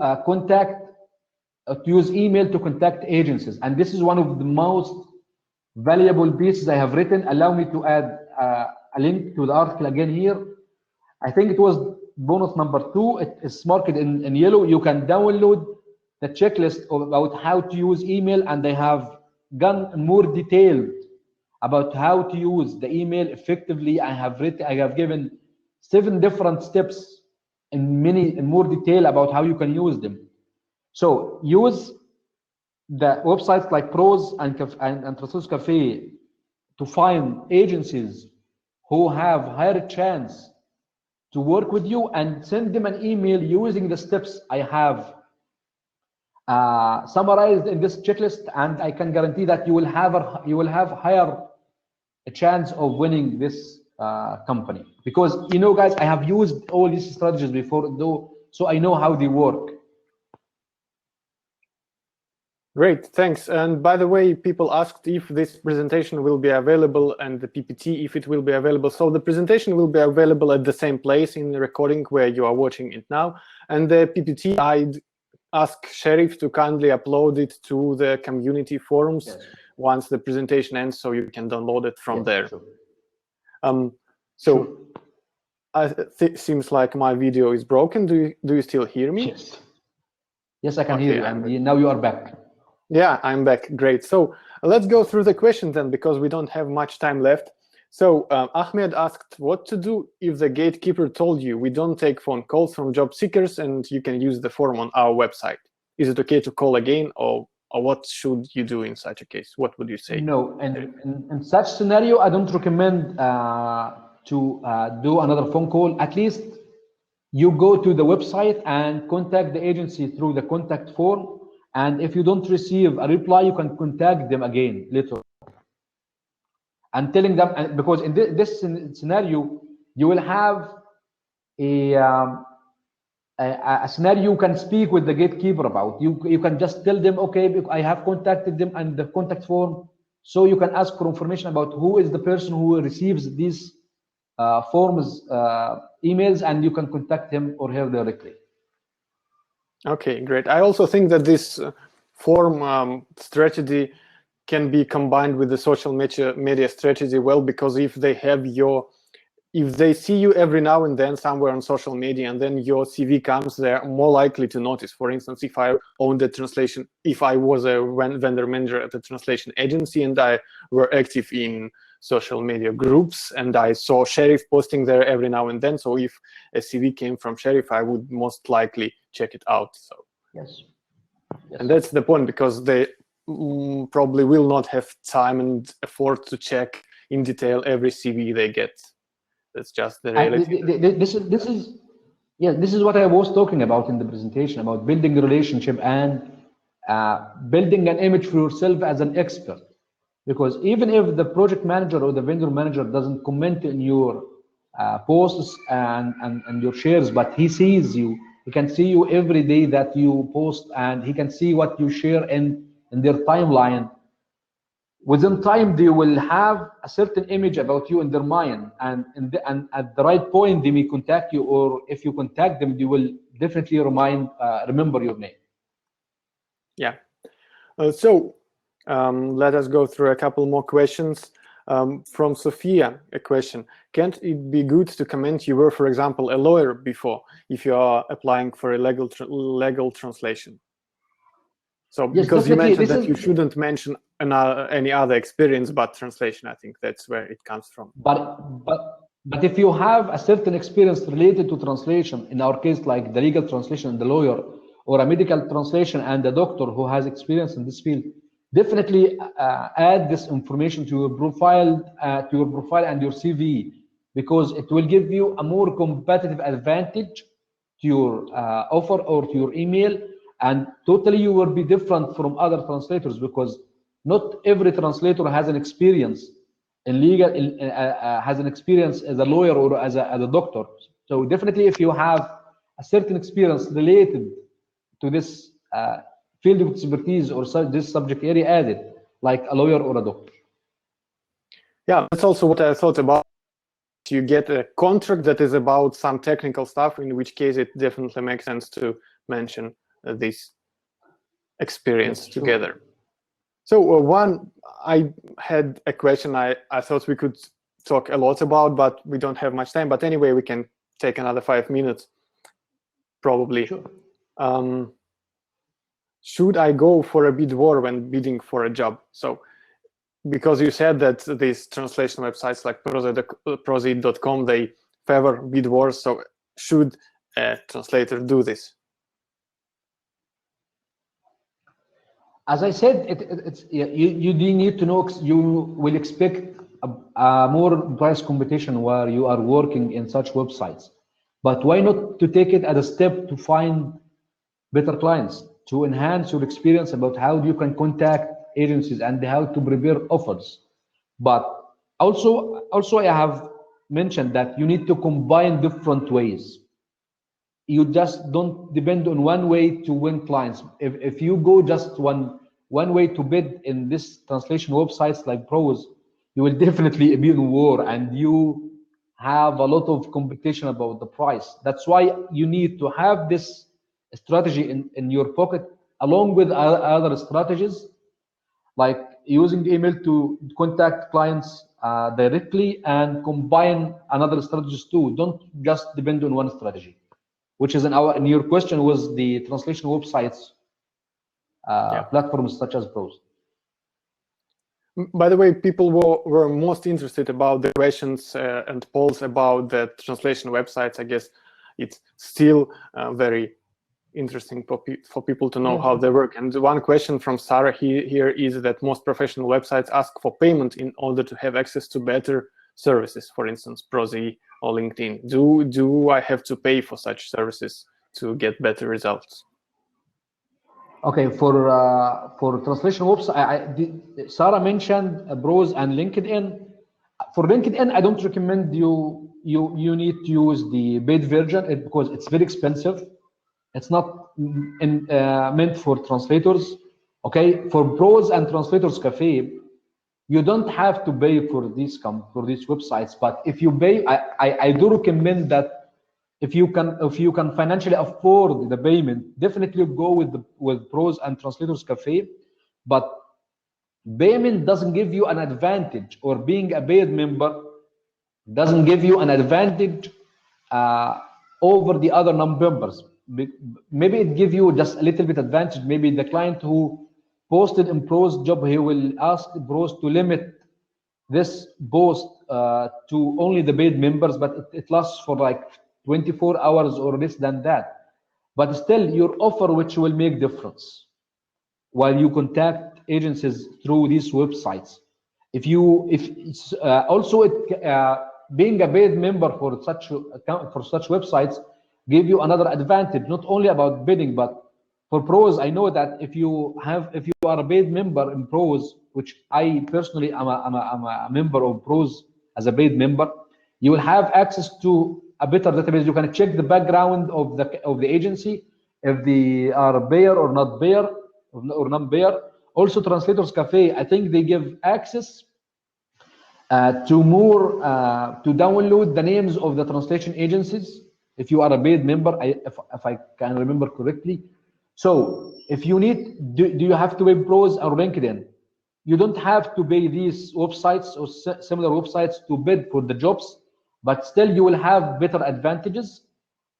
use email to contact agencies, and this is one of the most valuable pieces I have written. Allow me to add a link to the article again here. I think it was bonus number 2. It is marked in yellow. You can download the checklist about how to use email, and they have gone more detailed about how to use the email effectively. I have given 7 different steps in more detail about how you can use them. So use the websites like Pros and Translators Cafe to find agencies who have higher chance to work with you, and send them an email using the steps I have summarized in this checklist, and I can guarantee that you will have higher a chance of winning this company, because guys, I have used all these strategies before, so I know how they work. Great, thanks. And by the way, people asked if this presentation will be available and the PPT, if it will be available. So the presentation will be available at the same place in the recording where you are watching it now. And the PPT, I'd ask Sherif to kindly upload it to the community forums once the presentation ends, so you can download it from there. Sure. It seems like my video is broken. Do you still hear me? Yes, I can hear you, and now you are back. Yeah, I'm back. Great. So let's go through the questions then, because we don't have much time left. So Ahmed asked what to do if the gatekeeper told you we don't take phone calls from job seekers and you can use the form on our website. Is it okay to call again, or what should you do in such a case? What would you say? No, in such scenario, I don't recommend to do another phone call. At least you go to the website and contact the agency through the contact form. And if you don't receive a reply, you can contact them again later and telling them, because in this scenario, you will have a scenario you can speak with the gatekeeper about. You can just tell them, okay, I have contacted them and the contact form, so you can ask for information about who is the person who receives these forms, emails, and you can contact him or her directly. Okay, great. I also think that this form strategy can be combined with the social media strategy well, because if they have your if they see you every now and then somewhere on social media and then your CV comes, they're more likely to notice. For instance, if I owned the translation, if I was a vendor manager at a translation agency and I were active in social media groups and I saw Sherif posting there every now and then, so if a CV came from Sherif, I would most likely check it out. So Yes. And that's the point, because they probably will not have time and effort to check in detail every CV they get. That's just the reality. This is what I was talking about in the presentation, about building a relationship and building an image for yourself as an expert. Because even if the project manager or the vendor manager doesn't comment in your posts and your shares, but he sees you, he can see you every day that you post, and he can see what you share in their timeline. Within time, they will have a certain image about you in their mind, and at the right point, they may contact you, or if you contact them, they will definitely remember your name. Yeah. So let us go through a couple more questions. From Sophia, a question: can't it be good to comment you were, for example, a lawyer before, if you are applying for a legal translation? So Yes, because you mentioned that you is, shouldn't mention any other experience but translation, I think that's where it comes from. But if you have a certain experience related to translation, in our case, like the legal translation and the lawyer, or a medical translation and a doctor who has experience in this field, definitely add this information to your profile, and your CV, because it will give you a more competitive advantage to your offer or to your email, and totally you will be different from other translators, because not every translator has an experience in legal, has an experience as a lawyer or as a doctor. So definitely, if you have a certain experience related to this field of expertise or this subject area, added, like a lawyer or a doctor. Yeah, that's also what I thought about. You get a contract that is about some technical stuff, in which case it definitely makes sense to mention this experience together. So I had a question I thought we could talk a lot about, but we don't have much time. But anyway, we can take another 5 minutes, probably. Sure. Should I go for a bid war when bidding for a job? So, because you said that these translation websites like Prozi.com, they favor bid wars, so should a translator do this? As I said, you need to know, you will expect a more price competition where you are working in such websites. But why not to take it as a step to find better clients, to enhance your experience about how you can contact agencies and how to prepare offers. But also I have mentioned that you need to combine different ways. You just don't depend on one way to win clients. If you go just one way to bid in this translation websites like Pros, you will definitely be in war, and you have a lot of competition about the price. That's why you need to have this strategy in your pocket, along with other strategies, like using email to contact clients directly, and combine another strategies too. Don't just depend on one strategy, which is in your question was the translation websites, platforms such as Pros. By the way, people were most interested about the questions and polls about the translation websites. I guess it's still very interesting for people to know how they work. And one question from Sarah here is that most professional websites ask for payment in order to have access to better services, for instance, Prozi or LinkedIn. Do I have to pay for such services to get better results? Okay, for translation website, Sarah mentioned Pros and LinkedIn. For LinkedIn, I don't recommend you need to use the paid version because it's very expensive. It's not meant for translators. Okay, for Pros and Translators Cafe, you don't have to pay for these websites. But if you pay, I do recommend that if you can financially afford the payment, definitely go with Pros and Translators Cafe. But payment doesn't give you an advantage, or being a paid member doesn't give you an advantage uh, over the other non-members. Maybe it give you just a little bit advantage. Maybe the client who posted in Pro's job, he will ask Pros to limit this post to only the paid members, but it lasts for like 24 hours or less than that. But still, your offer, which will make difference while you contact agencies through these websites. If it's also being a paid member for such account for such websites give you another advantage, not only about bidding, but for Pros. I know that if you are a paid member in Pros, which I personally am a member of Pros as a paid member, you will have access to a better database. You can check the background of the agency, if they are payer or not payer or non-payer. Also, Translators Cafe, I think they give access to download the names of the translation agencies if you are a paid member, if I can remember correctly. So if you need, do you have to pay Pros or LinkedIn? You don't have to pay these websites or similar websites to bid for the jobs, but still you will have better advantages,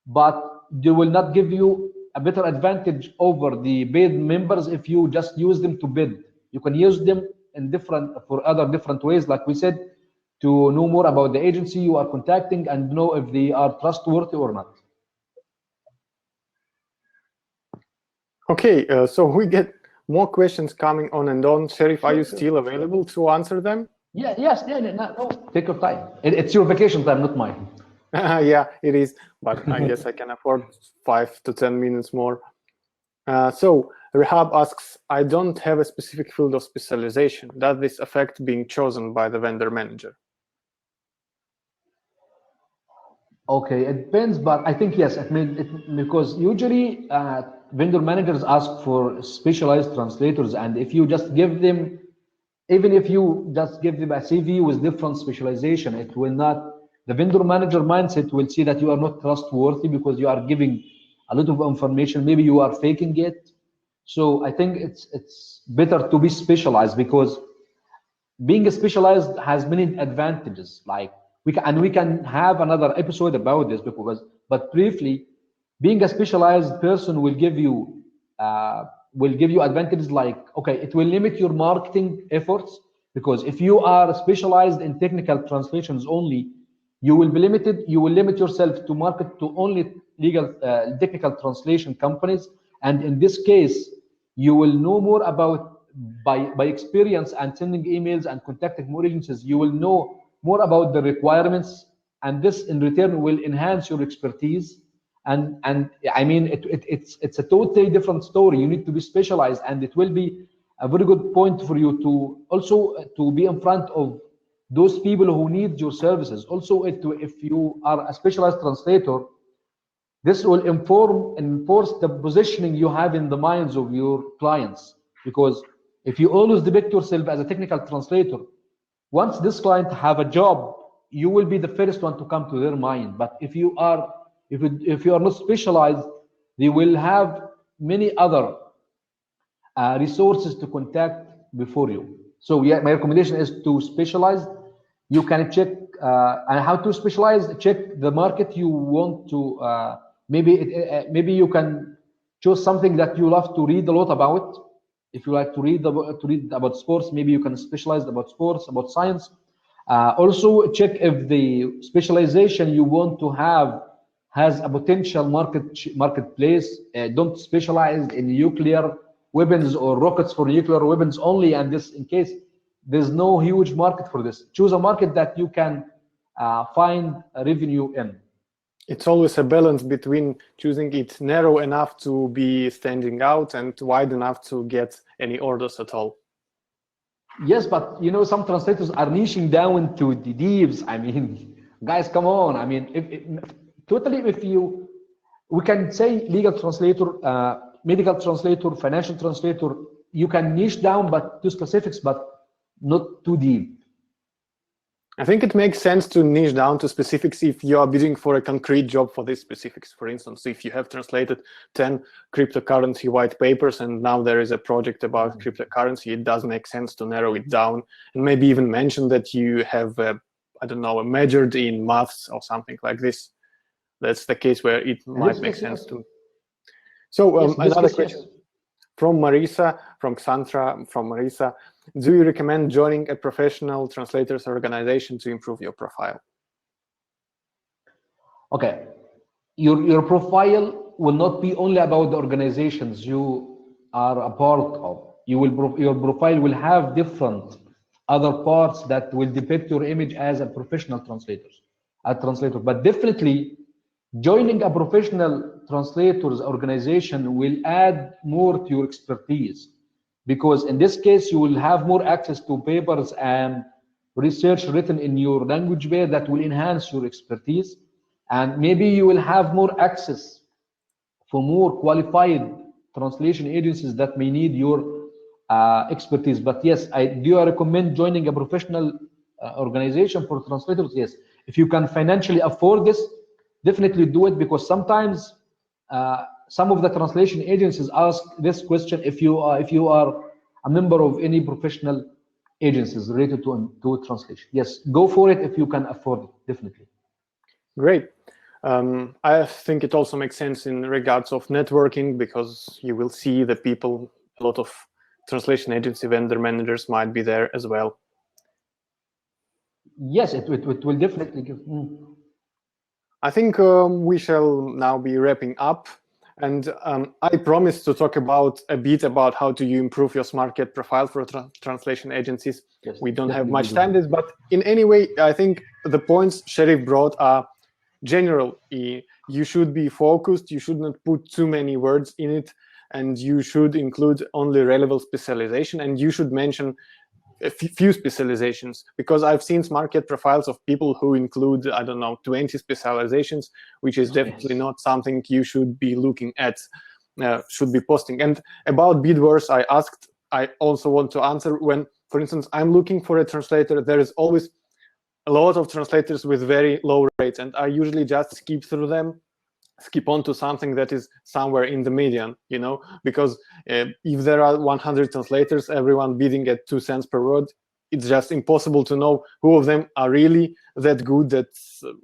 but they will not give you a better advantage over the paid members if you just use them to bid. You can use them in for other different ways, like we said, to know more about the agency you are contacting and know if they are trustworthy or not. Okay, so we get more questions coming on and on. Sherif, are you still available to answer them? Yeah, yes, no, take your time. It's your vacation time, not mine. Yeah, it is, but I guess I can afford 5 to 10 minutes more. So Rehab asks, I don't have a specific field of specialization. Does this affect being chosen by the vendor manager? Okay, it depends, but I think yes, because usually vendor managers ask for specialized translators, and if you just give them, even if you just give them a CV with different specialization, it will not, the vendor manager mindset will see that you are not trustworthy because you are giving a lot of information, maybe you are faking it. So I think it's better to be specialized, because being specialized has many advantages. Like we can have another episode about this, because but briefly, being a specialized person will give you advantages, like, okay, it will limit your marketing efforts, because if you are specialized in technical translations only, you will be limited. You will limit yourself to market to only legal technical translation companies, and in this case you will know more about, by experience and sending emails and contacting more agencies, you will know more about the requirements, and this in return will enhance your expertise. And I mean, it's a totally different story. You need to be specialized, and it will be a very good point for you to also to be in front of those people who need your services. Also, if you are a specialized translator, this will enforce the positioning you have in the minds of your clients. Because if you always depict yourself as a technical translator, once this client have a job, you will be the first one to come to their mind. But if you are not specialized, they will have many other resources to contact before you. So yeah, my recommendation is to specialize. You can check and how to specialize. Check the market you want to. Maybe you can choose something that you love to read a lot about. If you like to read about sports, maybe you can specialize about sports, about science. Also, check if the specialization you want to have has a potential marketplace. Don't specialize in nuclear weapons or rockets for nuclear weapons only, and this in case there's no huge market for this. Choose a market that you can find a revenue in. It's always a balance between choosing it narrow enough to be standing out and wide enough to get any orders at all. Yes, but you know, some translators are niching down to the deeps. I mean, guys, come on. I mean, totally, if you, we can say legal translator, medical translator, financial translator, you can niche down but to specifics, but not too deep. I think it makes sense to niche down to specifics if you are bidding for a concrete job for these specifics. For instance, if you have translated 10 cryptocurrency white papers and now there is a project about cryptocurrency, it does make sense to narrow it down and maybe even mention that you have I don't know, majored in maths or something like this. That's the case where it might make sense to. So another question from Marisa, from Xantra, from Marisa. Do you recommend joining a professional translators organization to improve your profile? Okay, your profile will not be only about the organizations you are a part of. Your profile will have different other parts that will depict your image as a professional translator. But definitely, joining a professional translators organization will add more to your expertise, because in this case you will have more access to papers and research written in your language base that will enhance your expertise, and maybe you will have more access for more qualified translation agencies that may need your expertise. But yes, I recommend joining a professional organization for translators. Yes, if you can financially afford this, definitely do it, because sometimes some of the translation agencies ask this question: if you are a member of any professional agencies related to translation. Yes, go for it if you can afford it, definitely. Great. I think it also makes sense in regards of networking, because you will see the people, a lot of translation agency vendor managers might be there as well. Yes, it will definitely give. I think we shall now be wrapping up. And I promised to talk a bit about how do you improve your Smartcat profile for translation agencies. Yes, we don't have much time, but in any way, I think the points Sherif brought are general. You should be focused, you should not put too many words in it, and you should include only relevant specialization, and you should mention a few specializations, because I've seen Smartcat profiles of people who include, I don't know, 20 specializations, which is definitely not something you should be looking at, should be posting. And about bid wars, I also want to answer when, for instance, I'm looking for a translator, there is always a lot of translators with very low rates, and I usually just skip through them, skip on to something that is somewhere in the median, because if there are 100 translators, everyone bidding at 2 cents per word, it's just impossible to know who of them are really that good, that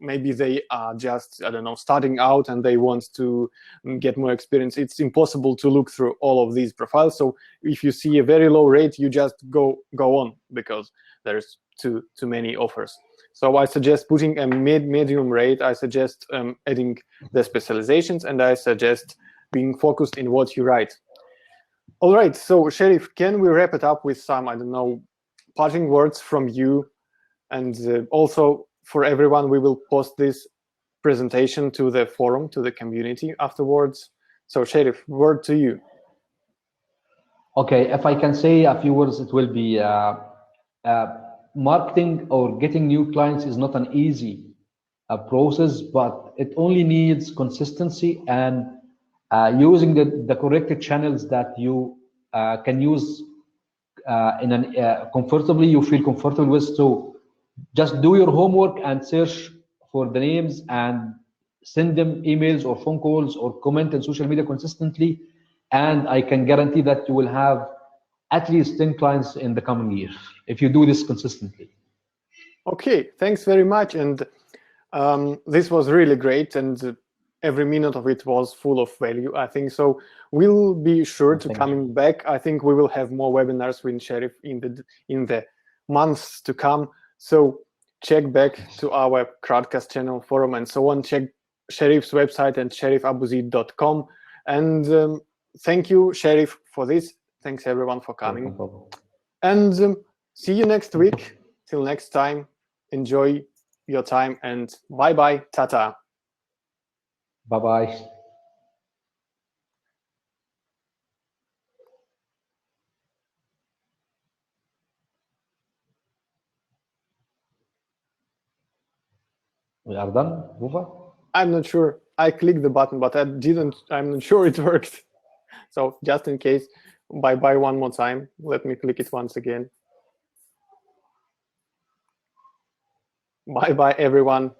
maybe they are just, I don't know, starting out and they want to get more experience. It's impossible to look through all of these profiles. So if you see a very low rate, you just go on, because there's too many offers. So I suggest putting a medium rate. I suggest adding the specializations, and I suggest being focused in what you write. All right, so Sherif, can we wrap it up with some, I don't know, parting words from you? And also for everyone, we will post this presentation to the forum, to the community afterwards. So Sherif, word to you. Okay, if I can say a few words, it will be marketing or getting new clients is not an easy process, but it only needs consistency and using the correct channels that you can use in an comfortably, you feel comfortable with. So just do your homework and search for the names and send them emails or phone calls or comment on social media consistently, and I can guarantee that you will have at least 10 clients in the coming year if you do this consistently. Okay, thanks very much. And this was really great, and every minute of it was full of value, I think. So we'll be sure to coming back. I think we will have more webinars with Sherif in the months to come. So check back to our Crowdcast channel, forum, and so on. Check Sherif's website and sherifabuzeed.com. And thank you, Sherif, for this. Thanks everyone for coming. And see you next week. Till next time, enjoy your time, and bye-bye, tata. Bye-bye. We are done, Rufa? I'm not sure. I clicked the button, but I'm not sure it worked. So just in case, bye-bye one more time. Let me click it once again. Bye-bye, everyone.